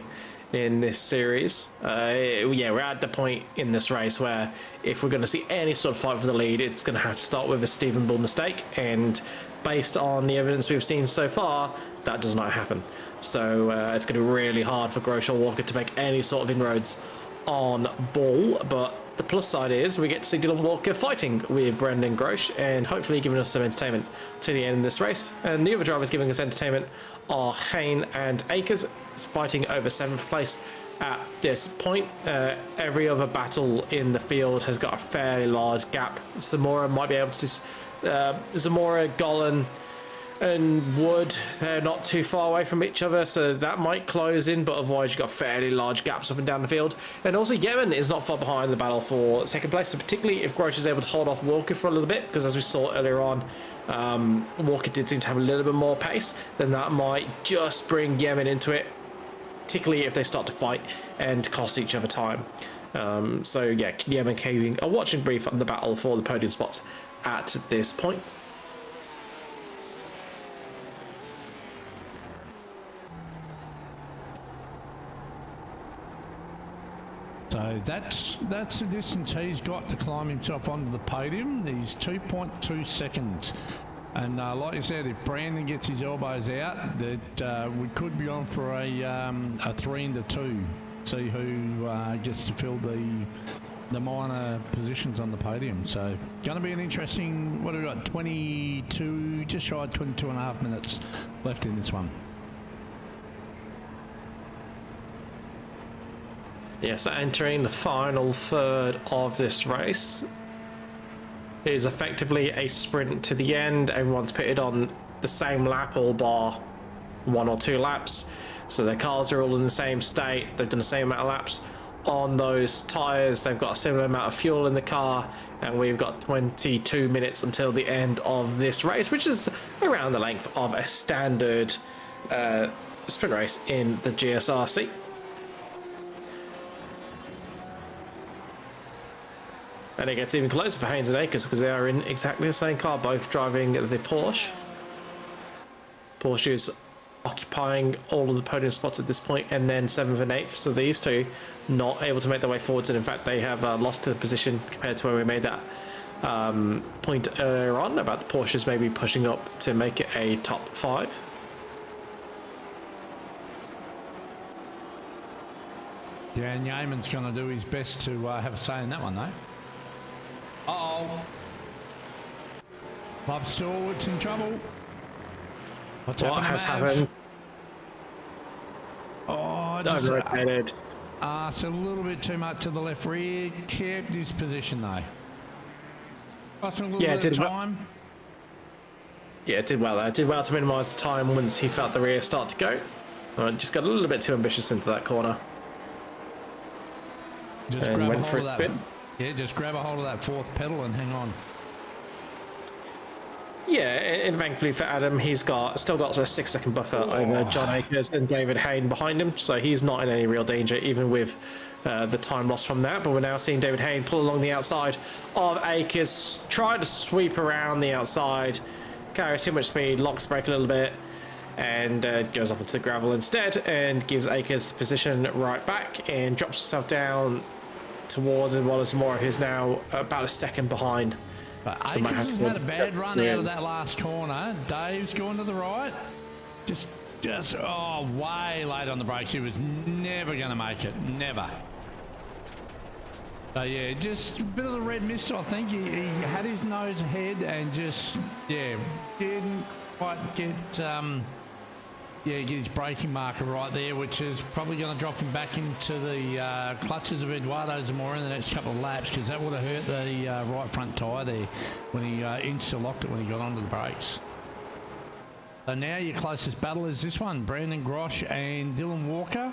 in this series. Yeah, we're at the point in this race where if we're going to see any sort of fight for the lead, it's going to have to start with a Stephen Bull mistake, and based on the evidence we've seen so far, that does not happen. So it's going to be really hard for Grosh or Walker to make any sort of inroads on Bull, but the plus side is we get to see Dylan Walker fighting with Brendan Grosh and hopefully giving us some entertainment to the end of this race. And the other drivers giving us entertainment are Hayne and Akers, fighting over 7th place at this point. Every other battle in the field has got a fairly large gap. Zamora might be able to... Zamora, Golan and Wood, they're not too far away from each other, so that might close in, but otherwise you've got fairly large gaps up and down the field. And also Yemen is not far behind the battle for 2nd place, so particularly if Grosh is able to hold off Walker for a little bit, because as we saw earlier on, Walker did seem to have a little bit more pace, then that might just bring Yemen into it, particularly if they start to fight and cost each other time. So yeah, Yemen keeping a watching brief on the battle for the podium spots at this point. So that's the distance he's got to climb himself onto the podium. He's 2.2 seconds. And like you said, if Brandon gets his elbows out, that we could be on for a 3 into 2. See who gets to fill the minor positions on the podium. So going to be an interesting, what have we got, 22, just shy of 22.5 minutes left in this one. Yes, entering the final third of this race is effectively a sprint to the end. Everyone's pitted on the same lap, all bar 1 or 2 laps. So their cars are all in the same state. They've done the same amount of laps on those tyres. They've got a similar amount of fuel in the car. And we've got 22 minutes until the end of this race, which is around the length of a standard sprint race in the GSRC. And it gets even closer for Haynes and Akers because they are in exactly the same car, both driving the Porsche. Porsche is occupying all of the podium spots at this point, and then 7th and 8th. So these two not able to make their way forwards, and in fact they have lost to the position compared to when we made that point earlier on about the Porsches maybe pushing up to make it a top 5. Yeah, and Yeaman's going to do his best to have a say in that one, though. Uh-oh. Bob Stewart's in trouble. What has happened? Oh, just rotated. It's a little bit too much to the left rear. Kept his position, though. Lost a little bit of time. Yeah, it did well there. It did well to minimise the time once he felt the rear start to go. Just got a little bit too ambitious into that corner. Just grab a hold of that. Yeah, just grab a hold of that 4th pedal and hang on. Yeah, and thankfully for Adam, he's still got a 6-second buffer over John Akers and David Hayne behind him, so he's not in any real danger, even with the time lost from that. But we're now seeing David Hayne pull along the outside of Akers, try to sweep around the outside, carries too much speed, locks brake a little bit, and goes off into the gravel instead, and gives Akers position right back and drops himself down towards Wallace Moore, who's now about a second behind. But so Akers has had a bad run out of that last corner. Dave's going to the right. just way late on the brakes. He was never going to make it, never. So yeah, just a bit of the red mist. I think he had his nose ahead and just didn't quite get get his braking marker right there, which is probably going to drop him back into the clutches of Eduardo Zamora in the next couple of laps, because that would have hurt the right front tyre there when he insta-locked it when he got onto the brakes. So now your closest battle is this one, Brandon Grosh and Dylan Walker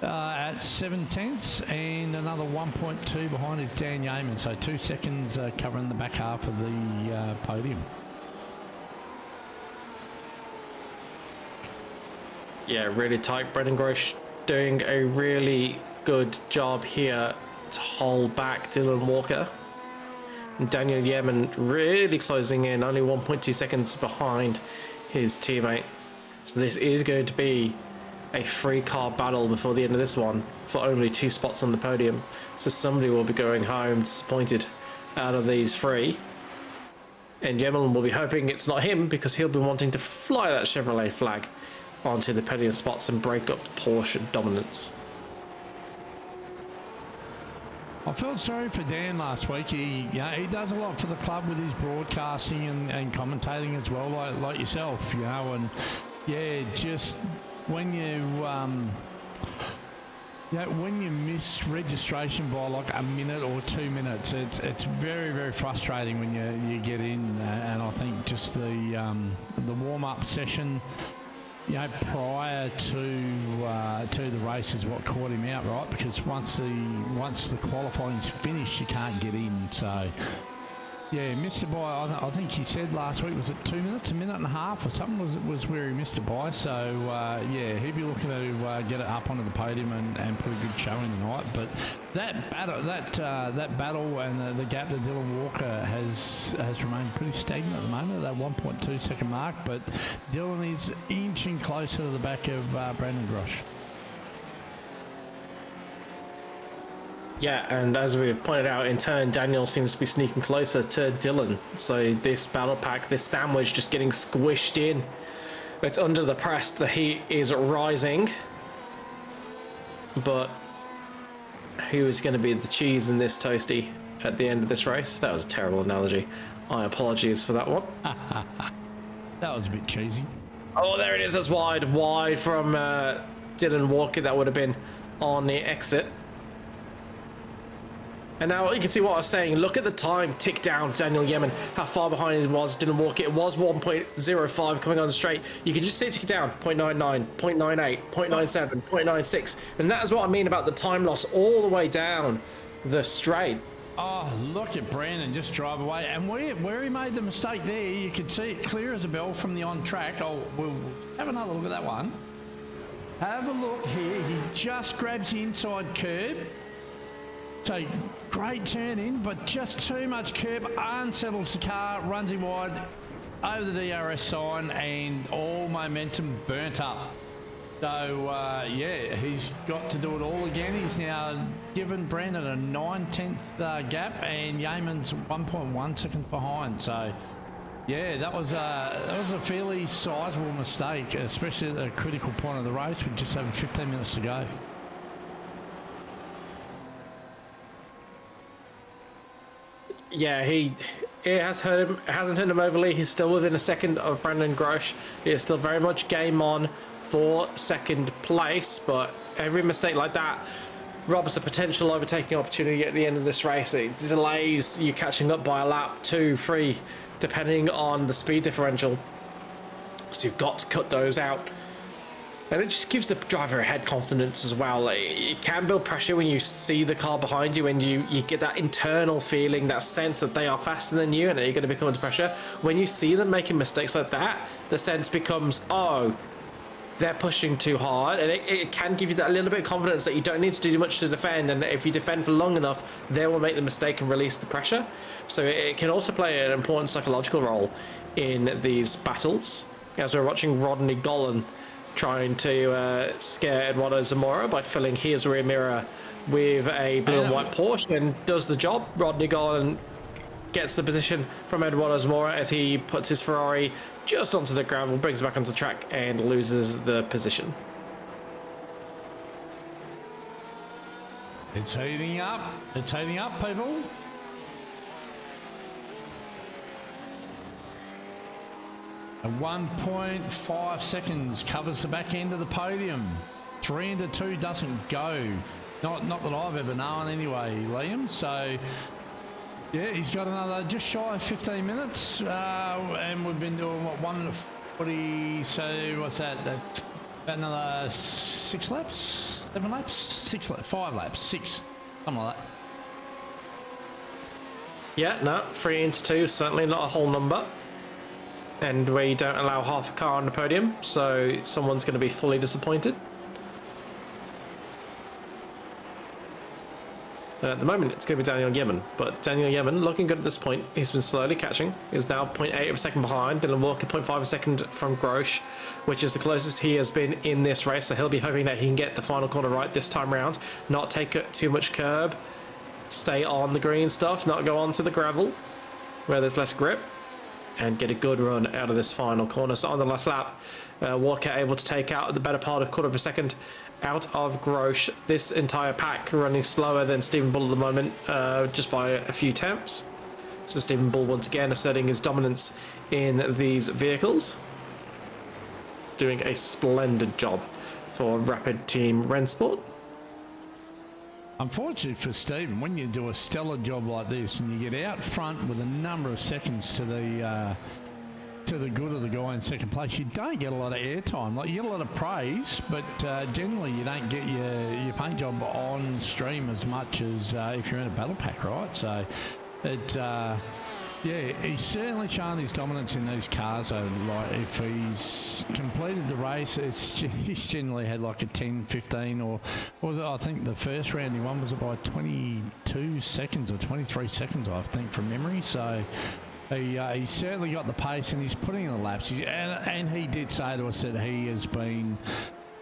at 7/10 and another 1.2 behind is Dan Yeaman. So 2 seconds covering the back half of the podium. Yeah, really tight. Brendan Grosh doing a really good job here to hold back Dylan Walker. And Daniel Yeaman really closing in, only 1.2 seconds behind his teammate. So this is going to be a free car battle before the end of this one for only 2 spots on the podium. So somebody will be going home disappointed out of these 3. And Yeaman will be hoping it's not him, because he'll be wanting to fly that Chevrolet flag onto the podium spots and break up the Porsche dominance. I felt sorry for Dan last week. He does a lot for the club with his broadcasting and commentating as well, like yourself, and just when when you miss registration by like a minute or 2 minutes, it's very, very frustrating when you get in. And I think just the warm-up session, prior to the race is what caught him out, right? Because once the qualifying's finished, you can't get in. So yeah, missed it by, I think he said last week, was it 2 minutes, a minute and a half or something was where he missed it by. So he'd be looking to get it up onto the podium and put a good showing tonight. But that battle and the gap to Dylan Walker has remained pretty stagnant at the moment at that 1.2 second mark. But Dylan is inching closer to the back of Brandon Grosh. Yeah, and as we've pointed out, in turn, Daniel seems to be sneaking closer to Dylan. So this battle pack, this sandwich just getting squished in. It's under the press, the heat is rising. But who is going to be the cheese in this toasty at the end of this race? That was a terrible analogy. I apologize for that one. That was a bit cheesy. Oh, there it is. That's wide from Dylan Walker. That would have been on the exit. And now you can see what I was saying. Look at the time tick down for Daniel Yeaman, how far behind he was. Dylan Walker, it was 1.05 coming on the straight. You can just see it tick down, 0.99, 0.98, 0.97, 0.96. And that is what I mean about the time loss all the way down the straight. Oh, look at Brandon just drive away. And where he made the mistake there, you could see it clear as a bell from the on track. Oh, we'll have another look at that one. Have a look here. He just grabs the inside curb. So great turn in, but just too much curb, unsettles the car, runs him wide over the DRS sign, and all momentum burnt up. So he's got to do it all again. He's now given Brandon a 9/10 gap, and Yeaman's 1.1 seconds behind. So yeah, that was a fairly sizable mistake, especially at a critical point of the race with just over 15 minutes to go. Yeah, it has hurt him. It hasn't hurt him overly. He's still within a second of Brandon Grosh. He is still very much game on for second place, but every mistake like that robs a potential overtaking opportunity at the end of this race. It delays you catching up by a lap, 2, 3, depending on the speed differential. So you've got to cut those out. And it just gives the driver ahead confidence as well. It can build pressure when you see the car behind you and you get that internal feeling, that sense that they are faster than you and that you're going to become under pressure. When you see them making mistakes like that, the sense becomes, oh, they're pushing too hard. And it can give you that little bit of confidence that you don't need to do much to defend. And if you defend for long enough, they will make the mistake and release the pressure. So it can also play an important psychological role in these battles. As we're watching Rodney Gollan trying to scare Eduardo Zamora by filling his rear mirror with a blue and white Porsche, and does the job. Rodney Gollan gets the position from Eduardo Zamora as he puts his Ferrari just onto the gravel, brings it back onto the track, and loses the position. It's heating up. It's heating up, people. And 1.5 seconds covers the back end of the podium. 3 into 2 doesn't go. Not that I've ever known anyway, Liam. So, yeah, he's got another just shy of 15 minutes. And we've been doing, what, 1 minute 40. So, what's that? That's about another 6 laps? 7 laps? 6 laps? 5 laps? 6. Something like that. Yeah, no, 3 into 2, certainly not a whole number. And we don't allow half a car on the podium, so someone's going to be fully disappointed. At the moment, it's going to be Daniel Yemen, but Daniel Yemen looking good at this point. He's been slowly catching. He's now 0.8 of a second behind. Dylan Walker 0.5 of a second from Grosh, which is the closest he has been in this race. So he'll be hoping that he can get the final corner right this time round, not take too much curb, stay on the green stuff, not go onto the gravel where there's less grip, and get a good run out of this final corner. So on the last lap, Walker able to take out the better part of quarter of a second out of Grosh. This entire pack running slower than Stephen Bull at the moment, just by a few tenths. So Stephen Bull once again asserting his dominance in these vehicles, doing a splendid job for Rapid Team Rennsport. Unfortunately for Stephen, when you do a stellar job like this and you get out front with a number of seconds to the good of the guy in second place, you don't get a lot of airtime. Like, you get a lot of praise, but generally you don't get your paint job on stream as much as if you're in a battle pack, right? So it yeah, he's certainly shown his dominance in these cars. So, like, if he's completed the race, he's generally had like a 10, 15, or was it, I think the first round he won was by 22 seconds or 23 seconds, I think, from memory. So he's certainly got the pace and he's putting in the laps. And he did say to us that he has been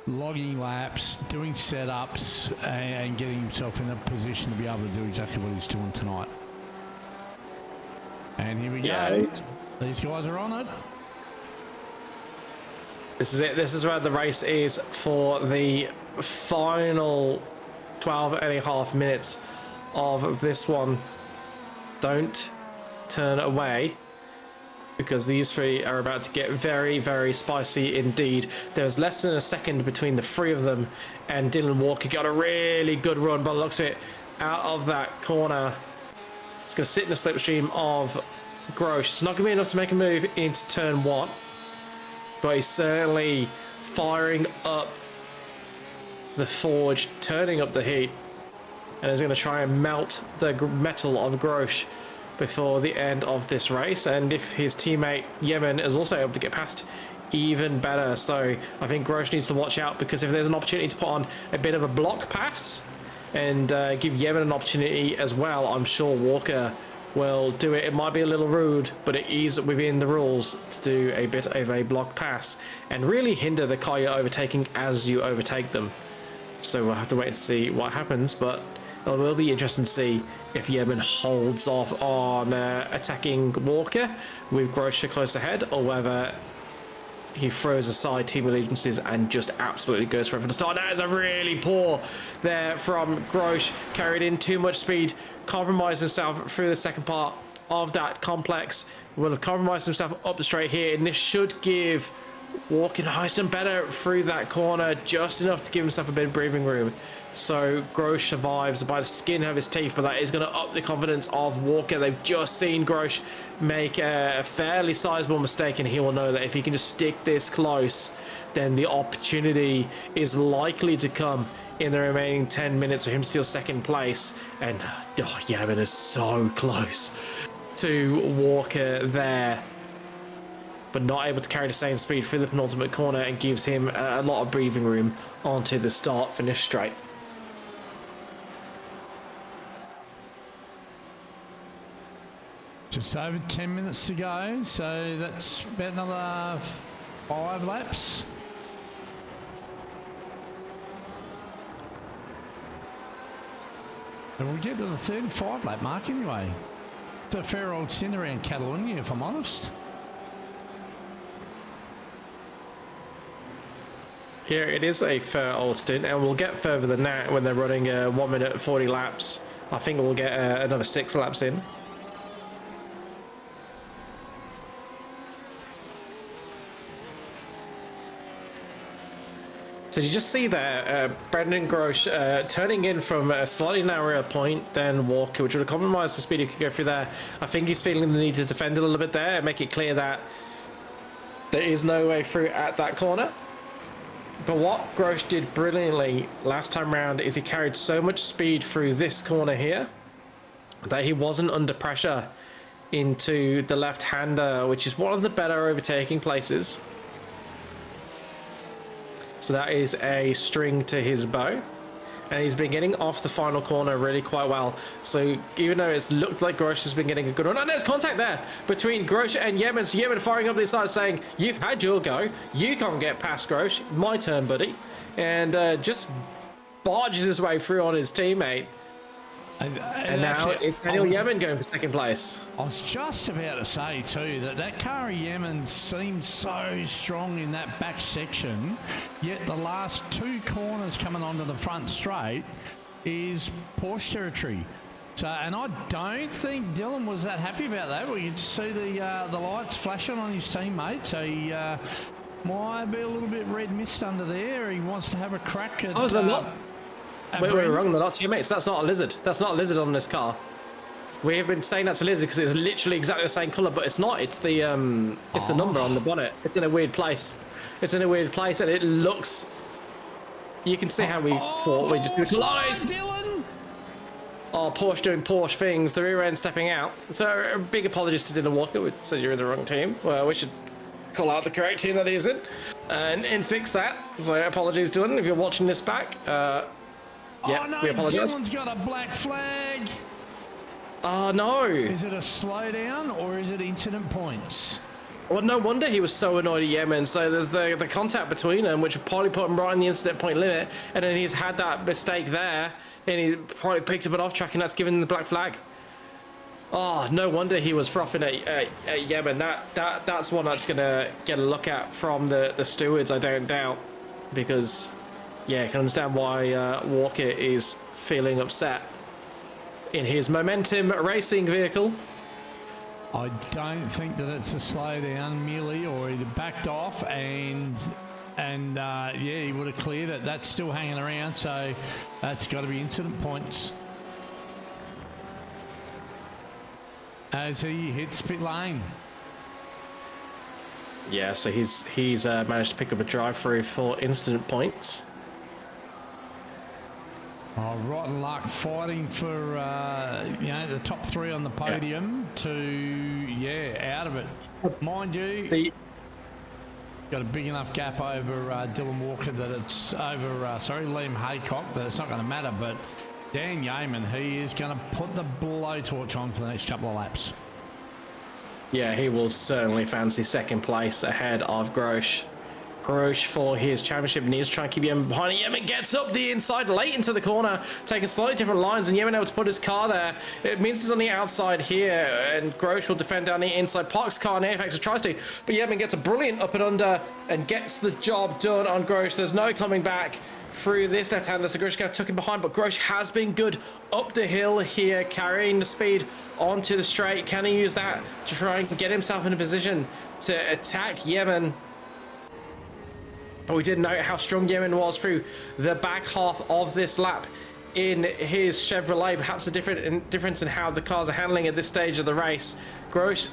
logging laps, doing setups, and getting himself in a position to be able to do exactly what he's doing tonight. And here we go. These guys are on it. This is it. This is where the race is for the final 12 and a half minutes of this one. Don't turn away, because these three are about to get very, very spicy indeed. There's less than a second between the three of them, and Dylan Walker got a really good run by the looks of it out of that corner. It's going to sit in the slipstream of Grosh. It's not going to be enough to make a move into turn 1, but he's certainly firing up the forge, turning up the heat, and is going to try and melt the metal of Grosh before the end of this race. And if his teammate Yemen is also able to get past, even better. So I think Grosh needs to watch out, because if there's an opportunity to put on a bit of a block pass and give Yemen an opportunity as well, I'm sure Walker will do it. It might be a little rude, but it is within the rules to do a bit of a block pass and really hinder the car you're overtaking as you overtake them. So we'll have to wait and see what happens, but it will be interesting to see if Yemen holds off on attacking Walker with Grosh close ahead, or whether he throws aside team allegiances and just absolutely goes for it from the start. That is a really poor there from Grosh. Carried in too much speed, compromised himself through the second part of that complex. Will have compromised himself up the straight here, and this should give Walker Heiston better through that corner, just enough to give himself a bit of breathing room. So Grosh survives by the skin of his teeth, but that is going to up the confidence of Walker. They've just seen Grosh make a fairly sizable mistake, and he will know that if he can just stick this close, then the opportunity is likely to come in the remaining 10 minutes for him to steal second place. And Yemen is so close to Walker there, but not able to carry the same speed through the penultimate corner, and gives him a lot of breathing room onto the start finish straight. Just over 10 minutes to go, so that's about another 5 laps. And we'll get to the 35 lap mark anyway. It's a fair old stint around Catalunya, if I'm honest. Here it is a fair old stint, and we'll get further than that when they're running 1 minute 40 laps. I think we'll get another 6 laps in. So you just see there, Brendan Grosh turning in from a slightly narrower point than Walker, which would have compromised the speed he could go through there. I think he's feeling the need to defend a little bit there and make it clear that there is no way through at that corner. But what Grosh did brilliantly last time round is he carried so much speed through this corner here that he wasn't under pressure into the left-hander, which is one of the better overtaking places. So that is a string to his bow, and he's been getting off the final corner really quite well. So even though it's looked like Grosh has been getting a good run, and there's contact there between Grosh and Yemen. So Yemen firing up the side saying, you've had your go, you can't get past Grosh, my turn, buddy. And just barges his way through on his teammate. And now actually, it's Daniel Yemen going for second place. I was just about to say too that car of Yemen seems so strong in that back section, yet the last 2 corners coming onto the front straight is Porsche territory. So, and I don't think Dylan was that happy about that. We could see the lights flashing on his teammate. So he might be a little bit red mist under there. He wants to have a crack at. Oh, is that not? Wait, we're wrong. They're not teammates. That's not a lizard. That's not a lizard on this car. We have been saying that's a lizard because it's literally exactly the same color, but it's not. It's the the number on the bonnet. It's in a weird place. It's in a weird place, and it looks. You can see how we thought we just collides. Dylan. Oh, Porsche doing Porsche things. The rear end stepping out. So big apologies to Dylan Walker. We said you're in the wrong team. Well, we should call out the correct team that he is in, and fix that. So apologies, Dylan, if you're watching this back. Yeah, oh no, we apologize. Dylan's got a black flag. Oh no. Is it a slowdown or is it incident points? Well, no wonder he was so annoyed at Yemen. So there's the contact between them, which would probably put him right in the incident point limit, and then he's had that mistake there, and he probably picked up an off track, and that's given him the black flag. Oh, no wonder he was frothing at Yemen. That's one that's gonna get a look at from the stewards, I don't doubt, because. Yeah, I can understand why Walker is feeling upset in his Momentum racing vehicle. I don't think that it's a slowdown merely, or he backed off and yeah, he would have cleared it. That's still hanging around, so that's got to be incident points. As he hits pit lane. Yeah, so he's managed to pick up a drive-through for incident points. Oh, rotten luck fighting for, the top 3 on the podium out of it. Mind you, got a big enough gap over Dylan Walker that it's over, Liam Haycock, that it's not going to matter. But Dan Yeaman, he is going to put the blowtorch on for the next couple of laps. Yeah, he will certainly fancy second place ahead of Grosh. Grosh for his championship needs to try and keep Yemen behind. Yemen gets up the inside late into the corner, taking slightly different lines, and Yemen able to put his car there. It means he's on the outside here, and Grosh will defend down the inside. Parks car in Apex or tries to, but Yemen gets a brilliant up and under and gets the job done on Grosh. There's no coming back through this left-hander, so Grosh got tuck him behind, but Grosh has been good up the hill here, carrying the speed onto the straight. Can he use that to try and get himself in a position to attack Yemen? But we did note how strong Yemen was through the back half of this lap in his Chevrolet. Perhaps a difference in how the cars are handling at this stage of the race. Grosh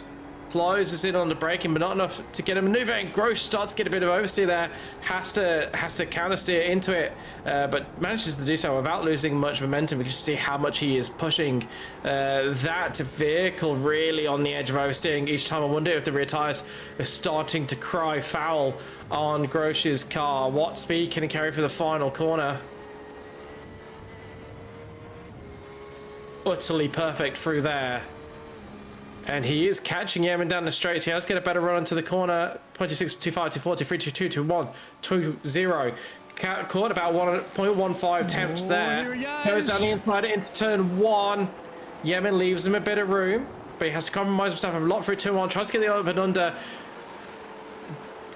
closes in on the braking, but not enough to get a maneuver, and Grosh starts to get a bit of oversteer there. Has to counter steer into it, but manages to do so without losing much momentum. We can see how much he is pushing that vehicle really on the edge of oversteering each time. I wonder if the rear tires are starting to cry foul on Grosh's car. What speed can he carry for the final corner? Utterly perfect through there. And he is catching Yemen down the straight. So he has to get a better run into the corner. 0.26, 25, 240, 322, 21, 20. Caught about 1.15 tenths there. Goes down the inside into turn 1. Yemen leaves him a bit of room. but he has to compromise himself a lot through turn 1. Tries to get the open under.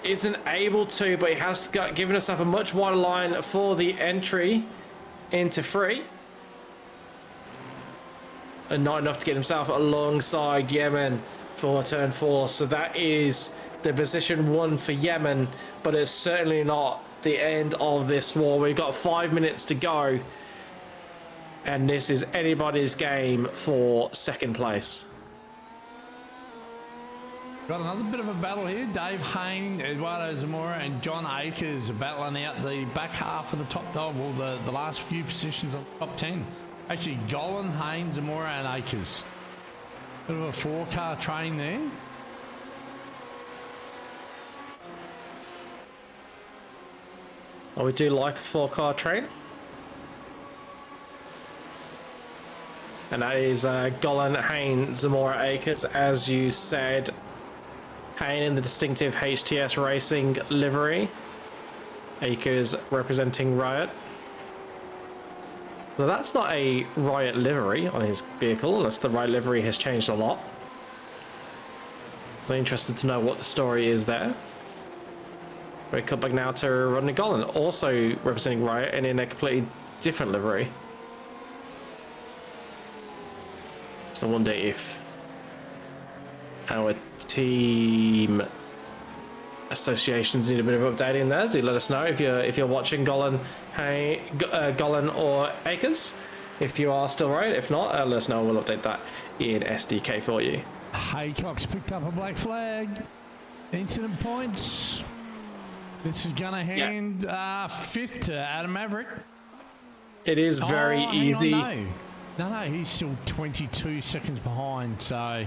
Isn't able to, but he has given himself a much wider line for the entry into 3. And not enough to get himself alongside Yemen for turn 4. So that is the position 1 for Yemen, but it's certainly not the end of this war. We've got 5 minutes to go, and this is anybody's game for second place. Got another bit of a battle here. Dave Hayne, Eduardo Zamora, and John Akers are battling out the back half of the top 12, well, the last few positions on the top 10. Actually, Golan, Hayne, Zamora, and Akers. Bit of a 4-car train there. Oh, we do like a 4-car train. And that is Golan, Hayne, Zamora, Akers, as you said. Hayne in the distinctive HTS Racing livery. Akers representing Riot. Now that's not a Riot livery on his vehicle, unless the Riot livery has changed a lot. So interested to know what the story is there. We cut back now to Rodney Golan, also representing Riot and in a completely different livery. So I wonder if our team associations need a bit of updating there. Do let us know if you're watching Golan, Golan or Akers. If you are still right, if not, let us know. We'll update that in SDK for you. Haycock's picked up a black flag. Incident points. This is going to hand 5th to Adam Maverick. It is very easy. No, he's still 22 seconds behind. So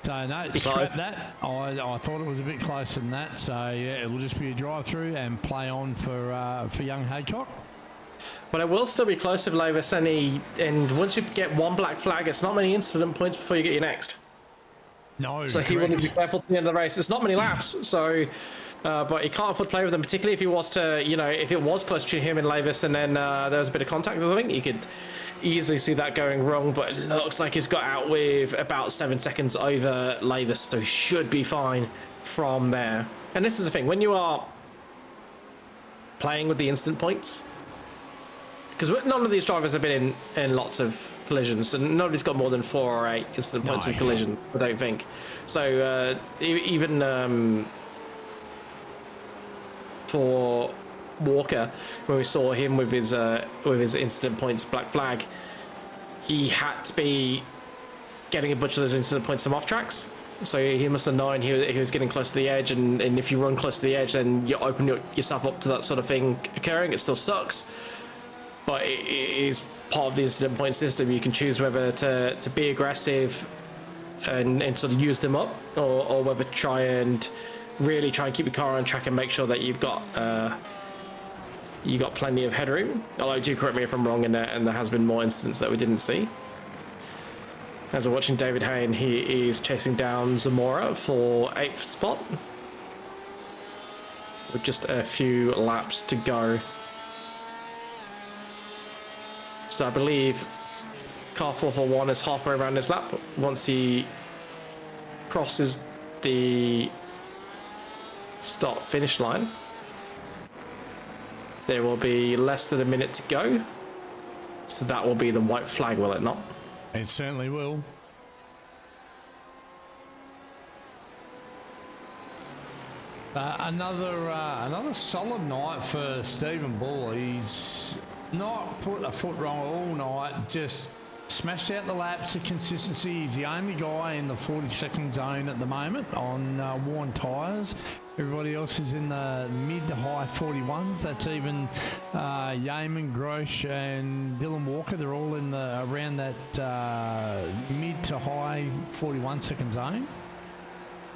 no, scrap that. I thought it was a bit closer than that. So yeah, it'll just be a drive-through and play on for young Haycock. But it will still be close to Lavis, and once you get one black flag, it's not many incident points before you get your next. No, so he will need to be careful to the end of the race. It's not many laps, so but he can't afford to play with them, particularly if he was to, if it was close between him and Lavis, and then there was a bit of contact. I think you could easily see that going wrong. But it looks like he's got out with about 7 seconds over Lavis, so he should be fine from there. And this is the thing, when you are playing with the instant points, because none of these drivers have been in lots of collisions, and nobody's got more than 4 or 8 instant points in collisions, I don't think. So even for Walker, when we saw him with his incident points black flag, he had to be getting a bunch of those incident points from off tracks. So he must have known he was getting close to the edge, and if you run close to the edge, then you open yourself up to that sort of thing occurring. It still sucks, but it is part of the incident point system. You can choose whether to be aggressive and sort of use them up, or whether try and keep your car on track and make sure that you've got plenty of headroom. Although, do correct me if I'm wrong, and there has been more incidents that we didn't see. As we're watching David Hayne, he is chasing down Zamora for 8th spot with just a few laps to go. So I believe car 441 is halfway around his lap. Once he crosses the start finish line, there will be less than a minute to go. So that will be the white flag, will it not? It certainly will. Another solid night for Stephen Bull. He's not put a foot wrong all night, just smashed out the laps of consistency. He's the only guy in the 40-second zone at the moment on worn tyres. Everybody else is in the mid to high 41s. That's even Yeaman, Grosh and Dylan Walker. They're all in around that mid to high 41-second zone.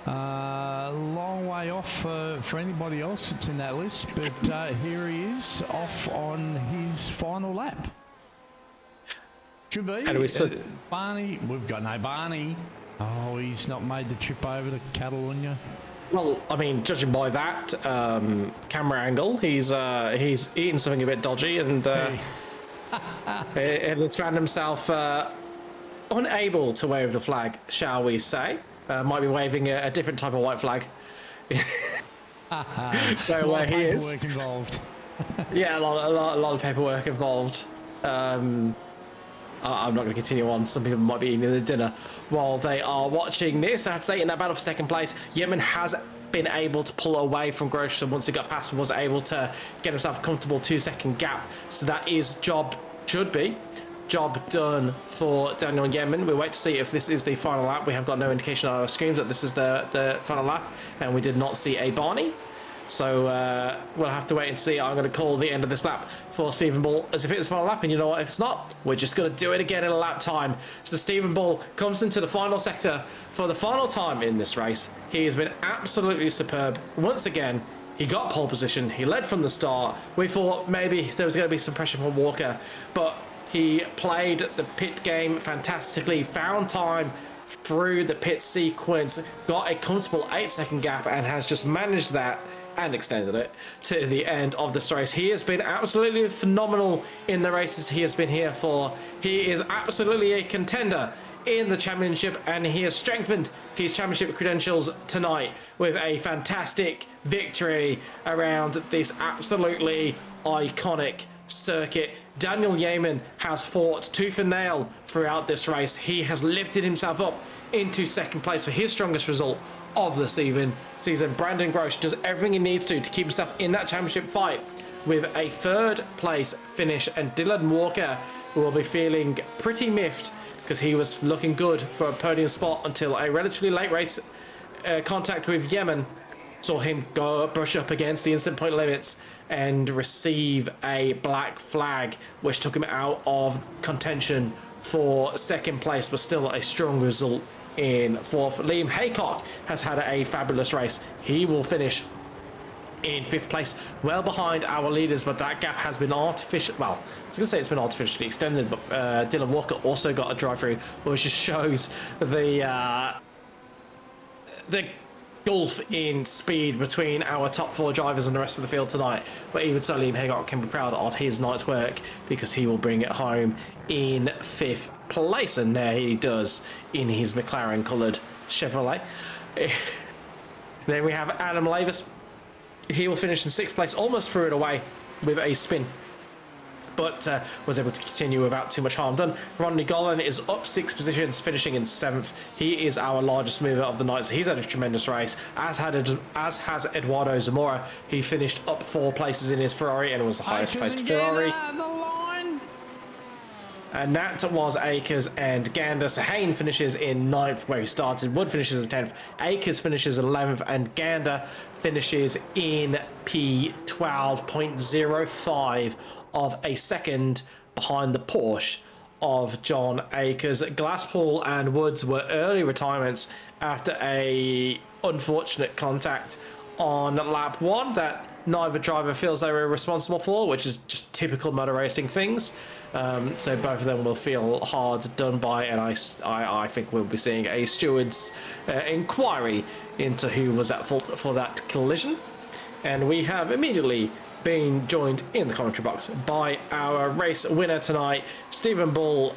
Long way off for anybody else that's in that list, but here he is off on his final lap. Should be. And Barney, we've got no Barney. Oh, he's not made the trip over to Catalunya. Well, I mean, judging by that camera angle, he's eaten something a bit dodgy, and and has found himself unable to wave the flag, shall we say. Might be waving a different type of white flag. So where he is. Involved. Yeah, a lot of paperwork involved. I'm not going to continue on. Some people might be eating their dinner while they are watching this. I'd say in that battle for second place, Yemen has been able to pull away from Grosh, and once he got past him, was able to get himself a comfortable 2-second gap. So that is should be job done for Daniel Yemen. We'll wait to see if this is the final lap. We have got no indication on our screens that this is the final lap, and we did not see a Barney. So we'll have to wait and see. I'm going to call the end of this lap for Stephen Bull as if it's the final lap. And you know what? If it's not, we're just going to do it again in a lap time. So Stephen Bull comes into the final sector for the final time in this race. He has been absolutely superb. Once again, he got pole position. He led from the start. We thought maybe there was going to be some pressure from Walker, but he played the pit game fantastically, found time through the pit sequence, got a comfortable 8-second gap, and has just managed that and extended it to the end of this race. He has been absolutely phenomenal in the races he has been here for. He is absolutely a contender in the championship, and he has strengthened his championship credentials tonight with a fantastic victory around this absolutely iconic circuit. Daniel Yemen has fought tooth and nail throughout this race. He has lifted himself up into second place for his strongest result of the season. Brandon Grosh does everything he needs to keep himself in that championship fight with a third place finish, and Dylan Walker will be feeling pretty miffed because he was looking good for a podium spot until a relatively late race contact with Yemen saw him go brush up against the instant point limits and receive a black flag, which took him out of contention for second place, but still a strong result in fourth. Liam Haycock has had a fabulous race. He will finish in fifth place, well behind our leaders, but that gap has been artificial. Well, I was going to say it's been artificially extended, but Dylan Walker also got a drive-through, which just shows the gulf in speed between our top 4 drivers and the rest of the field tonight. But even so, Liam Haycock can be proud of his night's work because he will bring it home in fifth place, and there he does in his McLaren coloured Chevrolet. Then we have Adam Lavis. He will finish in sixth place, almost threw it away with a spin, but was able to continue without too much harm done. Rodney Gollan is up 6 positions, finishing in 7th. He is our largest mover of the night, so he's had a tremendous race, as has Eduardo Zamora. He finished up 4 places in his Ferrari and was the highest placed Ferrari. And that was Akers and Gander. So Hayne finishes in 9th where he started. Wood finishes in 10th. Akers finishes 11th. And Gander finishes in P12.05 of a second behind the Porsche of John Akers. Glasspool and Woods were early retirements after a unfortunate contact on lap 1 that neither driver feels they were responsible for, which is just typical motor racing things. So both of them will feel hard done by, and I think we'll be seeing a steward's inquiry into who was at fault for that collision. And we have immediately been joined in the commentary box by our race winner tonight, Stephen Bull.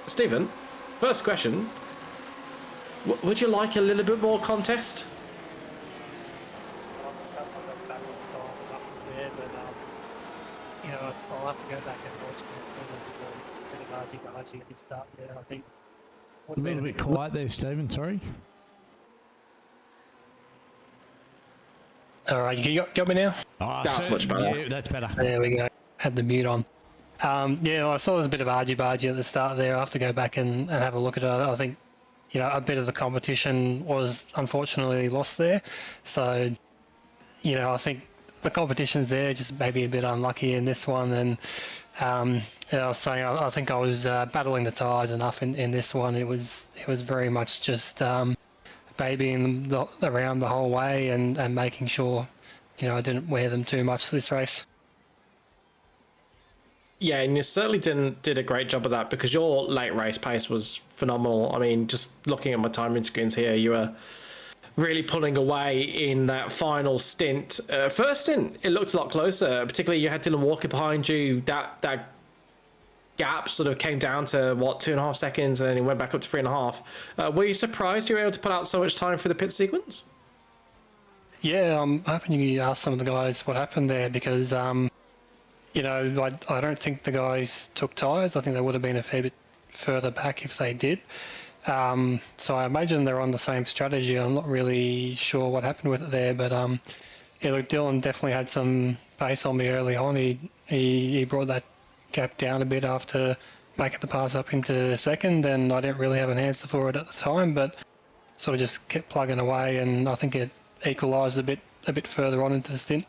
Stephen, first question, would you like a little bit more contest? I'll have to go back and watch this one. It was a bit of argy-bargy at the start there, I think. A little bit quiet there, Stephen, sorry. All right, you got me now? Oh, that's much better. Yeah, that's better. There we go. Had the mute on. Yeah, I saw there was a bit of argy-bargy at the start there. I'll have to go back and have a look at it. I think, a bit of the competition was unfortunately lost there. So, I think the competition's there, just maybe a bit unlucky in this one. And I was saying, I think I was battling the tyres enough in this one. It was very much just babying them around the whole way and making sure, I didn't wear them too much this race. Yeah, and you certainly did a great job of that because your late race pace was phenomenal. I mean, just looking at my timing screens here, you were really pulling away in that final stint. First stint, it looked a lot closer. Particularly, you had Dylan Walker behind you. That gap sort of came down to, what, 2.5 seconds, and then it went back up to 3.5. Were you surprised you were able to put out so much time for the pit sequence? Yeah, I'm hoping you ask some of the guys what happened there because, you know, I don't think the guys took tyres. I think they would have been a fair bit further back if they did. So I imagine they're on the same strategy. I'm not really sure what happened with it there, but yeah, look, Dylan definitely had some pace on me early on. He brought that gap down a bit after making the pass up into second, and I didn't really have an answer for it at the time, but sort of just kept plugging away, and I think it equalised a bit further on into the stint.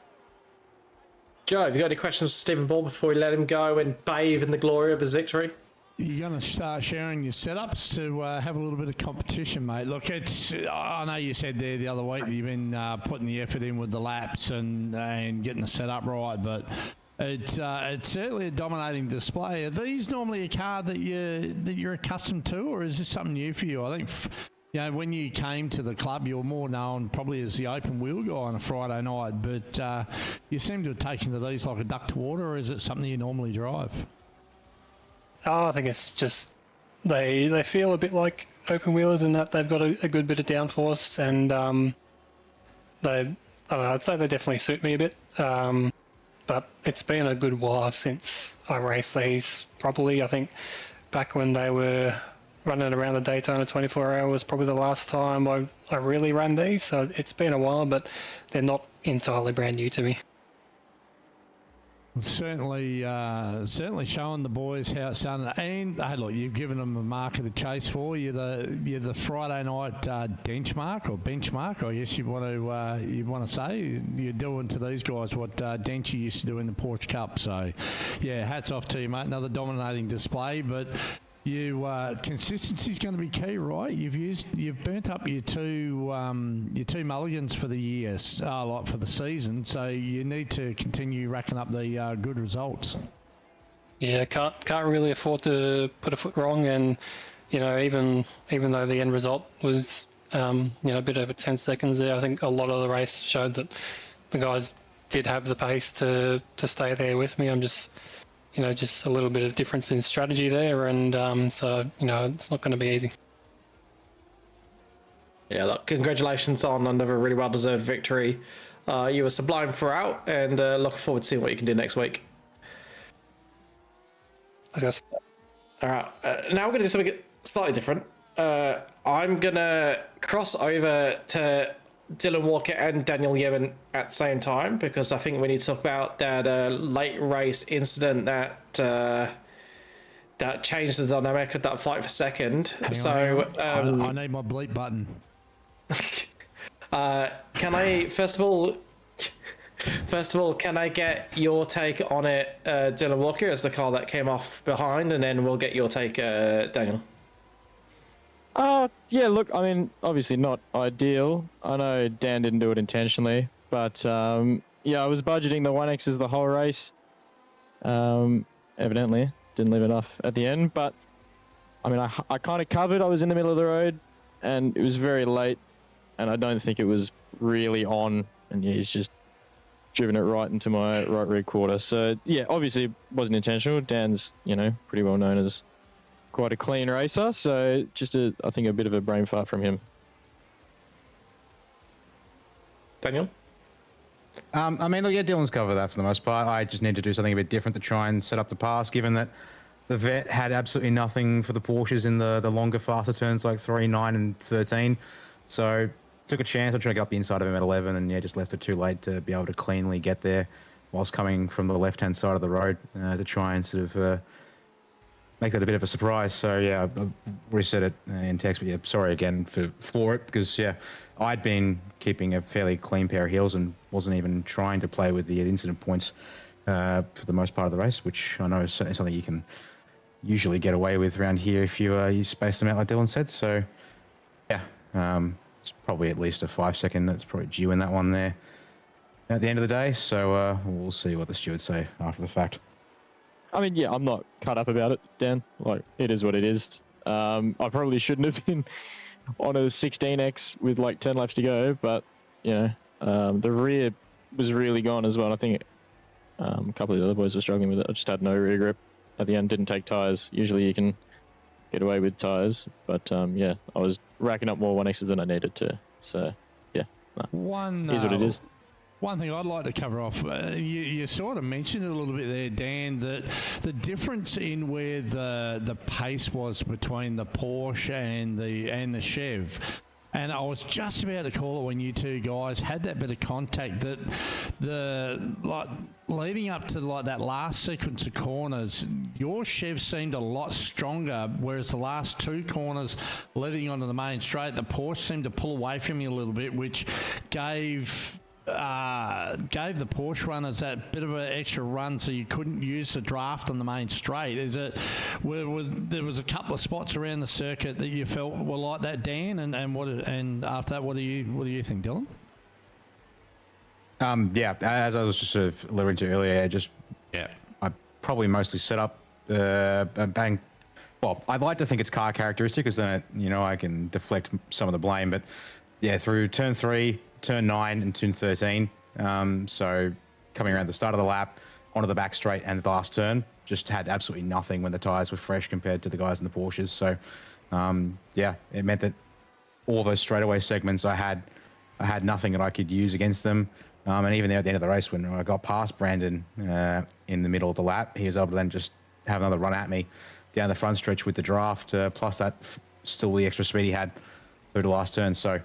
Joe, have you got any questions for Stephen Ball before we let him go and bathe in the glory of his victory? You're going to start sharing your setups to have a little bit of competition, mate. Look, I know you said there the other week that you've been putting the effort in with the laps and getting the setup right, but it's certainly a dominating display. Are these normally a car that you're accustomed to, or is this something new for you? I think, you know, when you came to the club, you were more known probably as the open wheel guy on a Friday night, but you seem to have taken to these like a duck to water, or is it something you normally drive? Oh, I think it's just they feel a bit like open wheelers in that they've got a good bit of downforce, and I don't know, I'd say they definitely suit me a bit. But it's been a good while since I raced these properly. I think back when they were running around the Daytona 24 Hour was probably the last time I really ran these. So it's been a while, but they're not entirely brand new to me. Certainly showing the boys how it's done. And hey, look, you've given them a mark of the chase for. You're the Friday night benchmark. I guess you want to say you're doing to these guys what Denchi used to do in the Porsche Cup. So, yeah, hats off to you, mate. Another dominating display, but consistency is going to be key, right? You've burnt up your two mulligans for the year, like for the season. So you need to continue racking up the good results. Yeah, can't really afford to put a foot wrong, and you know, even though the end result was you know, a bit over 10 seconds there, I think a lot of the race showed that the guys did have the pace to stay there with me. I'm just, you know, just a little bit of difference in strategy there, and so, you know, it's not going to be easy. Yeah, look, congratulations on another really well-deserved victory. You were sublime throughout, and looking forward to seeing what you can do next week. I guess. All right, now we're going to do something slightly different. I'm going to cross over to Dylan Walker and Daniel Yemen at the same time, because I think we need to talk about that late race incident that changed the dynamic of that fight for second. I need my bleep button. Can I first of all, can I get your take on it, Dylan Walker, as the car that came off behind, and then we'll get your take, Daniel. Yeah, look, I mean, obviously not ideal. I know Dan didn't do it intentionally, but yeah, I was budgeting the 1Xs the whole race. Evidently, didn't leave enough at the end, but I mean, I kind of covered. I was in the middle of the road, and it was very late, and I don't think it was really on, and yeah, he's just driven it right into my right rear quarter. So yeah, obviously it wasn't intentional. Dan's, you know, pretty well known as quite a clean racer, so just I think a bit of a brain fart from him. Daniel? I mean, look, yeah, Dylan's covered that for the most part. I just need to do something a bit different to try and set up the pass, given that the vet had absolutely nothing for the Porsches in the longer, faster turns like 3, 9, and 13. So took a chance. I tried to get up the inside of him at 11, and yeah, just left it too late to be able to cleanly get there whilst coming from the left-hand side of the road to try and sort of make that a bit of a surprise. So yeah, I've reset it in text, but yeah, sorry again for it, because yeah, I'd been keeping a fairly clean pair of heels and wasn't even trying to play with the incident points for the most part of the race, which I know is certainly something you can usually get away with around here if you space them out like Dylan said. So yeah, it's probably at least a 5-second that's probably due in that one there at the end of the day. So we'll see what the stewards say after the fact. I mean, yeah, I'm not cut up about it, Dan. Like, it is what it is. I probably shouldn't have been on a 16X with like 10 laps to go, but, you know, the rear was really gone as well. I think a couple of the other boys were struggling with it. I just had no rear grip. at the end didn't take tyres. Usually you can get away with tyres, but yeah, I was racking up more 1Xs than I needed to. So yeah, here's what it is. One thing I'd like to cover off, you sort of mentioned it a little bit there, Dan, that the difference in where the pace was between the Porsche and the Chev. And I was just about to call it when you two guys had that bit of contact, that leading up to that last sequence of corners, your Chev seemed a lot stronger, whereas the last two corners leading onto the main straight, the Porsche seemed to pull away from you a little bit, which gave the Porsche runners that bit of an extra run, so you couldn't use the draft on the main straight. There was a couple of spots around the circuit that you felt were like that, Dan, and after that, what do you think, Dylan? Yeah, as I was just sort of alluding to earlier, I probably mostly set up bang. Well, I'd like to think it's car characteristic, because then I can deflect some of the blame. But yeah, through turn 3, turn 9, and turn 13. So coming around the start of the lap, onto the back straight and the last turn, just had absolutely nothing when the tyres were fresh compared to the guys in the Porsches. So yeah, it meant that all those straightaway segments I had nothing that I could use against them. And even there at the end of the race, when I got past Brandon in the middle of the lap, he was able to then just have another run at me down the front stretch with the draft, plus that still the extra speed he had through the last turn. So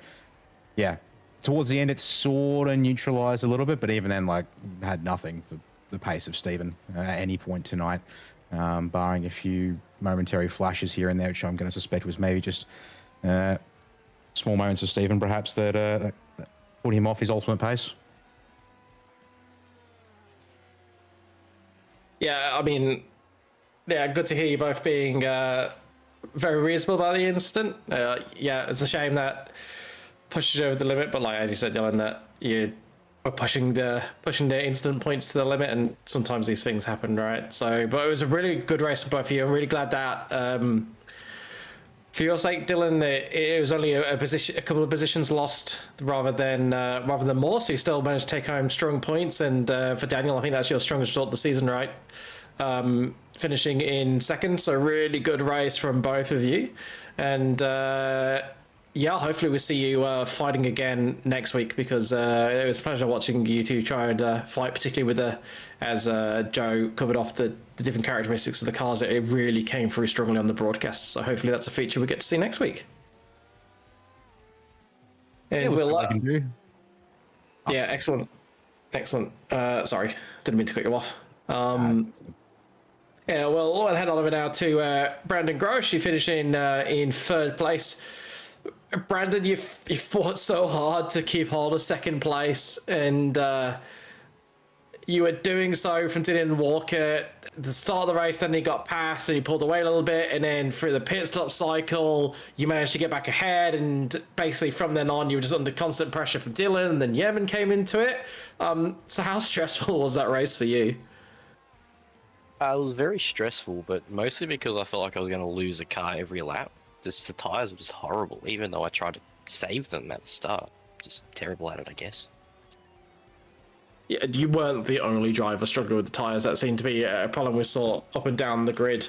yeah, towards the end, it sort of neutralised a little bit, but even then, had nothing for the pace of Stephen at any point tonight, barring a few momentary flashes here and there, which I'm going to suspect was maybe just small moments of Stephen, perhaps, that put him off his ultimate pace. Yeah, I mean, yeah, good to hear you both being very reasonable about the incident. Yeah, it's a shame that pushes you over the limit, but as you said, Dylan, that you were pushing the incident points to the limit, and sometimes these things happen, right? So, but it was a really good race for both of you. I'm really glad that for your sake, Dylan, it was only a couple of positions lost rather than more. So you still managed to take home strong points, and for Daniel, I think that's your strongest result of the season, right? Finishing in second, so really good race from both of you, and yeah, hopefully we see you fighting again next week, because it was a pleasure watching you two try and fight, particularly as Joe covered off the different characteristics of the cars. It really came through strongly on the broadcast, so hopefully that's a feature we get to see next week. And yeah, excellent. Sorry, didn't mean to cut you off. Yeah, well, we'll head on over now to Brandon Grosh. You finished in third place. Brandon, you fought so hard to keep hold of second place, and you were doing so from Dylan Walker at the start of the race. Then he got past and he pulled away a little bit, and then through the pit stop cycle, you managed to get back ahead, and basically from then on, you were just under constant pressure from Dylan, and then Yemen came into it. So how stressful was that race for you? It was very stressful, but mostly because I felt like I was going to lose a car every lap. Just the tyres were just horrible, even though I tried to save them at the start. Just terrible at it, I guess. Yeah, you weren't the only driver struggling with the tyres. That seemed to be a problem we saw up and down the grid.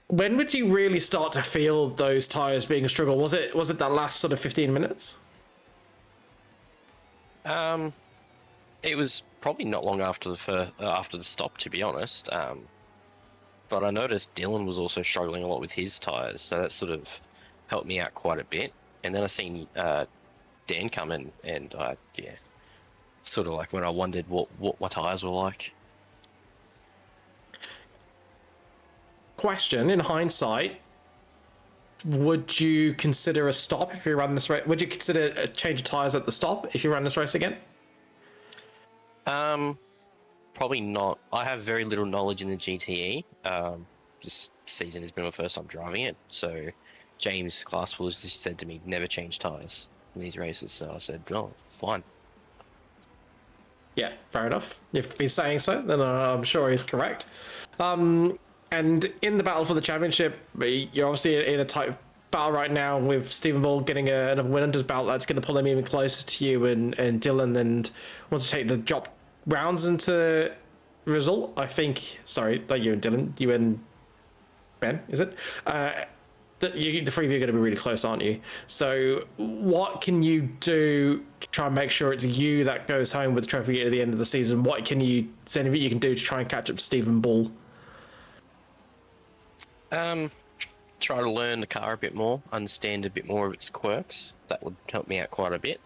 When would you really start to feel those tyres being a struggle? Was it that last sort of 15 minutes? It was probably not long after the stop, to be honest. But I noticed Dylan was also struggling a lot with his tyres, so that sort of helped me out quite a bit. And then I seen Dan come in, and sort of when I wondered what my tyres were like. Question, in hindsight, would you consider a stop if you run this race? Would you consider a change of tyres at the stop if you run this race again? Probably not. I have very little knowledge in the GTE. This season has been my first time driving it, so James Glasspool has just said to me, never change tyres in these races. So I said, oh, fine. Yeah, fair enough. If he's saying so, then I'm sure he's correct. And in the battle for the championship, you're obviously in a tight battle right now with Stephen Ball getting another win under his belt. That's going to pull him even closer to you and Dylan. And once we take the drop rounds into result, I think. Sorry, not you and Dylan, you and Ben, is it? The three of you are going to be really close, aren't you? So, what can you do to try and make sure it's you that goes home with the trophy at the end of the season? What can you? Is there anything you can do to try and catch up to Stephen Bull? Try to learn the car a bit more, understand a bit more of its quirks. That would help me out quite a bit,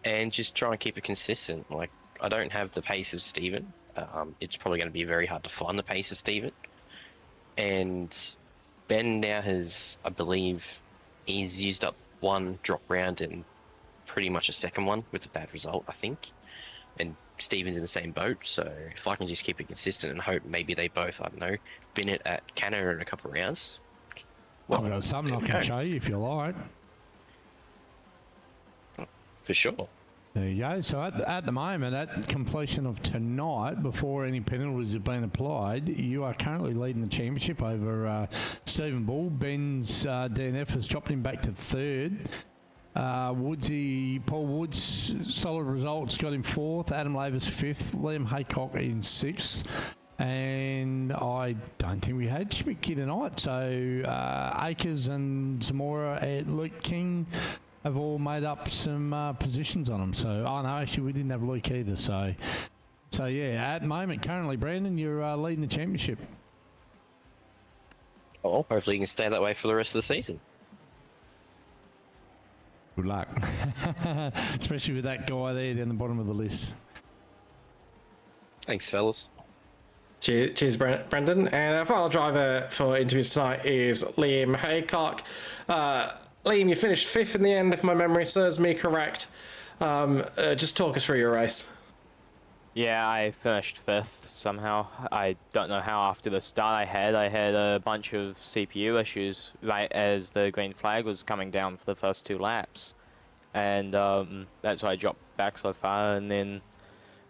and just try and keep it consistent. Like, I don't have the pace of Stephen. It's probably going to be very hard to find the pace of Stephen. And Ben now has, I believe, he's used up one drop round and pretty much a second one with a bad result, I think. And Stephen's in the same boat, so if I can just keep it consistent and hope maybe they both, I don't know, bin it at Canada in a couple of rounds. Well, I've got something I can show you if you like. For sure. There you go. So at the moment, at completion of tonight, before any penalties have been applied, you are currently leading the championship over Stephen Bull. Ben's DNF has dropped him back to third. Paul Woods, solid results, got him fourth. Adam Lavis fifth. Liam Haycock in sixth. And I don't think we had Schmidt tonight. So Akers and Zamora and Luke King have all made up some positions on them. So, oh no, actually we didn't have Luke either. So yeah, at the moment, currently, Brandon, you're leading the championship. Well, hopefully you can stay that way for the rest of the season. Good luck. Especially with that guy there down the bottom of the list. Thanks, fellas. Cheers, Brendan. And our final driver for interviews tonight is Liam Haycock. Liam, you finished fifth in the end, if my memory serves me correct. Just talk us through your race. Yeah, I finished fifth somehow. I don't know how after the start I had a bunch of CPU issues right as the green flag was coming down for the first 2 laps. And that's why I dropped back so far, and then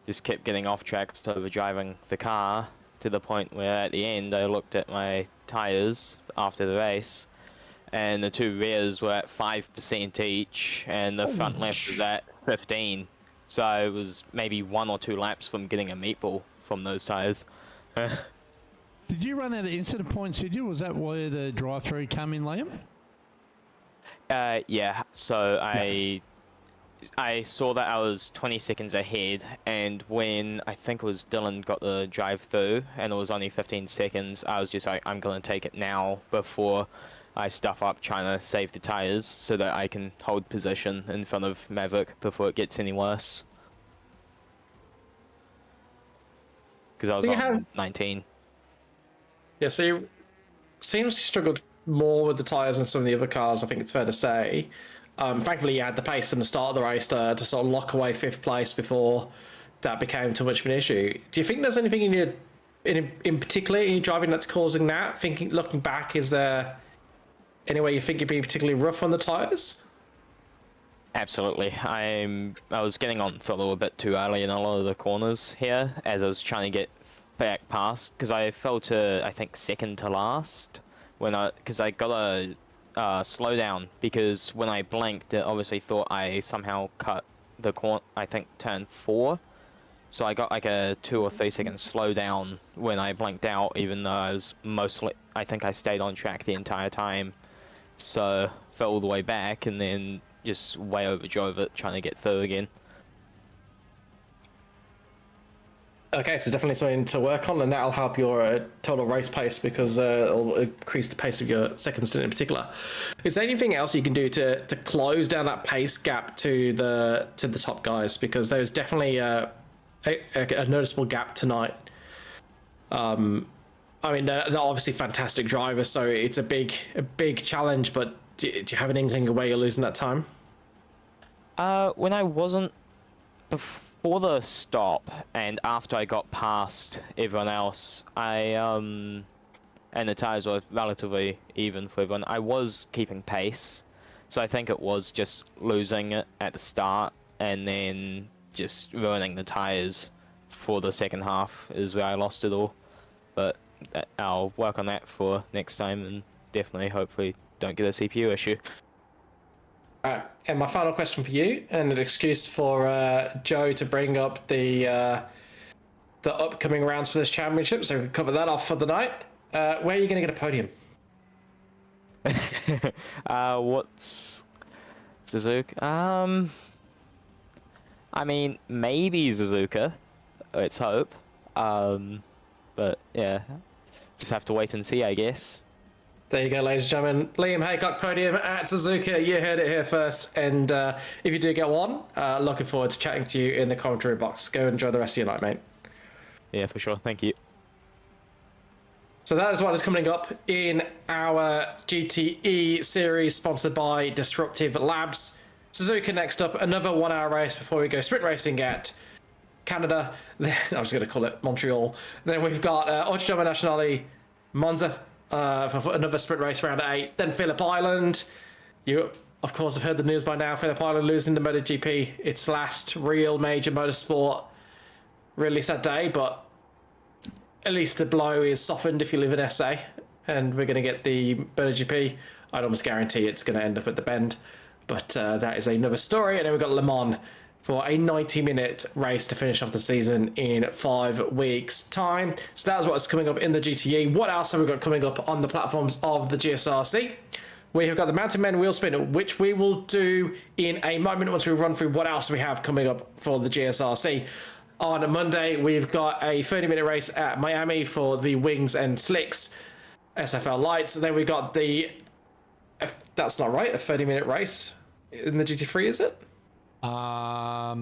just kept getting off track, over driving the car to the point where at the end I looked at my tyres after the race, and the 2 rears were at 5% each, and the front left was at 15. So it was maybe 1 or 2 laps from getting a meatball from those tyres. Did you run out of incident points, did you? Was that where the drive-through came in, Liam? Yeah, so I saw that I was 20 seconds ahead, and when I think it was Dylan got the drive-through and it was only 15 seconds, I was just like, I'm going to take it now before I stuff up trying to save the tyres so that I can hold position in front of Maverick before it gets any worse. Because I was on 19. Yeah, so you seems you struggled more with the tyres than some of the other cars, I think it's fair to say. Thankfully, you had the pace in the start of the race to sort of lock away 5th place before that became too much of an issue. Do you think there's anything in particular in your driving that's causing that? Looking back, is there any way you think you're being particularly rough on the tyres? Absolutely. I was getting on throttle a bit too early in a lot of the corners here as I was trying to get back past, because I fell to, I think, second to last because I got a slowdown, because when I blinked it obviously thought I somehow cut the corner, I think turn 4, so I got like a 2 or 3 second slowdown when I blinked out, even though I think I stayed on track the entire time. So fell all the way back and then just way overdrove it trying to get through again. Okay, so definitely something to work on, and that'll help your total race pace, because it'll increase the pace of your second stint in particular. Is there anything else you can do to close down that pace gap to the top guys? Because there's definitely a noticeable gap tonight. I mean, they're obviously fantastic drivers, so it's a big challenge. But do you have an inkling of where you're losing that time? When I wasn't before the stop and after I got past everyone else, and the tyres were relatively even for everyone, I was keeping pace. So I think it was just losing it at the start and then just ruining the tyres for the second half is where I lost it all. But I'll work on that for next time and definitely, hopefully, don't get a CPU issue. Alright, and my final question for you, and an excuse for Joe to bring up the the upcoming rounds for this championship, so we can cover that off for the night. Where are you going to get a podium? What's Suzuka? I mean, maybe Suzuka. Let's hope. But yeah, just have to wait and see, I guess. There you go, ladies and gentlemen. Liam Haycock, podium at Suzuka. You heard it here first. And if you do get one, looking forward to chatting to you in the commentary box. Go enjoy the rest of your night, mate. Yeah, for sure. Thank you. So that is what is coming up in our GTE series sponsored by Disruptive Labs. Suzuka next up, another 1 hour race before we go sprint racing at Canada. Then I was going to call it Montreal. Then we've got Autodromo Nazionale Monza for another sprint race round 8. Then Phillip Island. You, of course, have heard the news by now. Phillip Island losing the MotoGP, its last real major motorsport. Really sad day, but at least the blow is softened if you live in SA, and we're going to get the MotoGP. I'd almost guarantee it's going to end up at the Bend, but that is another story. And then we've got Le Mans for a 90-minute race to finish off the season in 5 weeks' time. So that's what's coming up in the GTE. What else have we got coming up on the platforms of the GSRC? We have got the MtnMen wheel spin, which we will do in a moment once we run through what else we have coming up for the GSRC. On Monday, we've got a 30-minute race at Miami for the Wings and Slicks SFL Lights. And then we got the... That's not right, a 30-minute race in the GT3, is it? That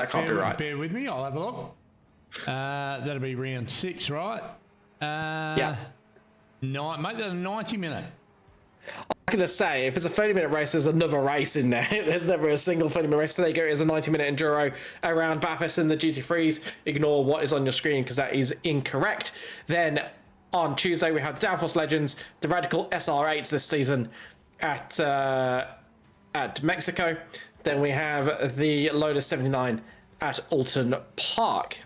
can't be right. Bear with me, I'll have a look. That'll be round 6, right? Yeah. Make that a 90-minute. I'm going to say, if it's a 30-minute race, there's another race in there. There's never a single 30-minute race. So there you go. It's a 90-minute enduro around Bathurst in the GT3s. Ignore what is on your screen because that is incorrect. Then on Tuesday, we have the Downforce Legends, the Radical SR8s this season at Mexico. Then we have the Lotus 79 at Alton Park.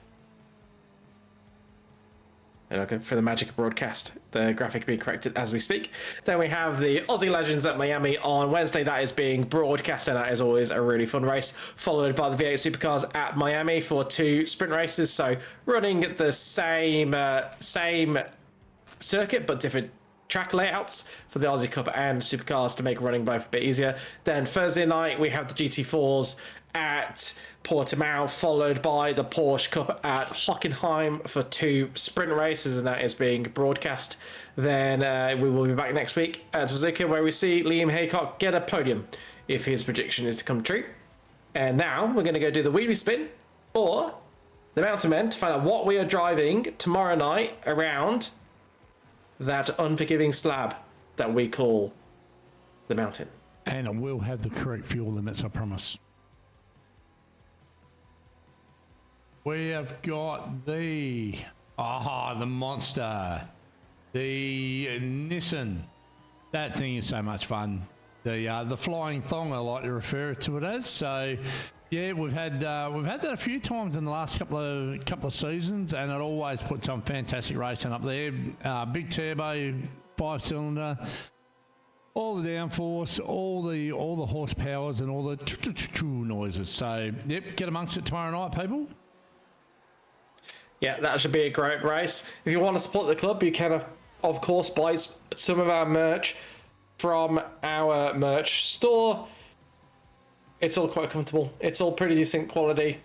And okay, for the magic of broadcast, the graphic being corrected as we speak. Then we have the Aussie Legends at Miami on Wednesday. That is being broadcast, and that is always a really fun race. Followed by the V8 Supercars at Miami for 2 sprint races. So running the same circuit, but different track layouts for the Aussie Cup and Supercars to make running both a bit easier. Then Thursday night, we have the GT4s at Portimao, followed by the Porsche Cup at Hockenheim for 2 sprint races, and that is being broadcast. Then we will be back next week at Suzuka, where we see Liam Haycock get a podium if his prediction is to come true. And now we're going to go do the wheelie spin or the MtnMen to find out what we are driving tomorrow night around that unforgiving slab that we call the mountain. And it will have the correct fuel limits, I promise. We have got the monster, the Nissan. That thing is so much fun. The flying thong, I like to refer to it as. So, yeah, we've had that a few times in the last couple of seasons, and it always puts on fantastic racing up there. Big turbo, 5-cylinder, all the downforce, all the horsepowers, and all the noises. So, yep, get amongst it tomorrow night, people. Yeah, that should be a great race. If you want to support the club, you can, of course, buy some of our merch from our merch store. It's all quite comfortable. It's all pretty decent quality.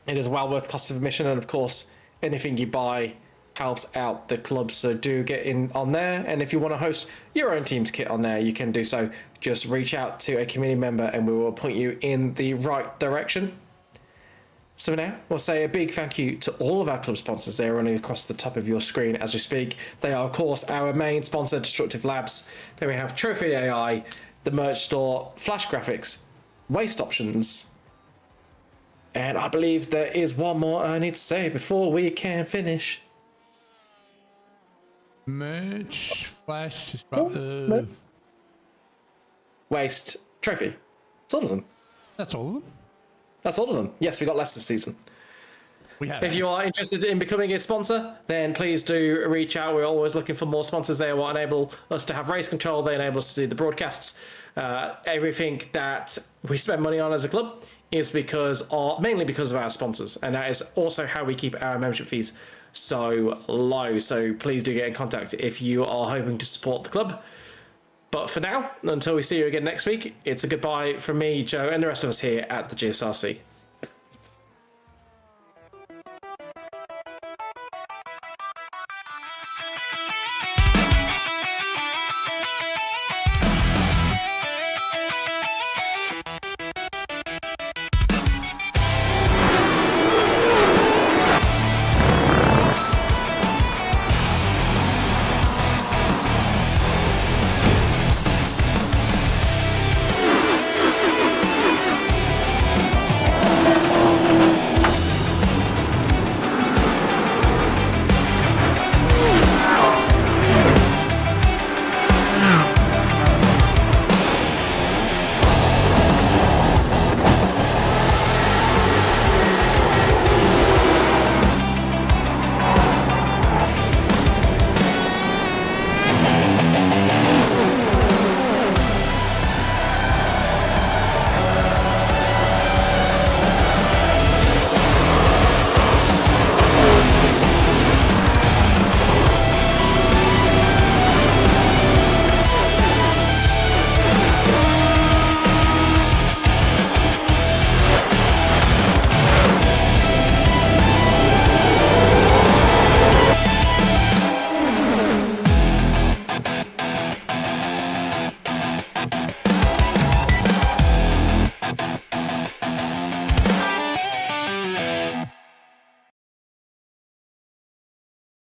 It is well worth cost of admission, and of course, anything you buy helps out the club, so do get in on there. And if you want to host your own team's kit on there, you can do so. Just reach out to a community member and we will point you in the right direction. So now we'll say a big thank you to all of our club sponsors. They're running across the top of your screen as we speak. They are, of course, our main sponsor, Disruptive Labs. Then we have Trophy AI, the merch store, Flash Graphics, Waste Options. And I believe there is one more I need to say before we can finish. Merch, Flash, Disruptive. Waste, Trophy. It's all of them. That's all of them. That's all of them. Yes, we got less this season. We have. If you are interested in becoming a sponsor, then please do reach out. We're always looking for more sponsors. They will enable us to have race control. They enable us to do the broadcasts. Everything that we spend money on as a club is mainly because of our sponsors. And that is also how we keep our membership fees so low. So please do get in contact if you are hoping to support the club. But for now, until we see you again next week, it's a goodbye from me, Joe, and the rest of us here at the GSRC.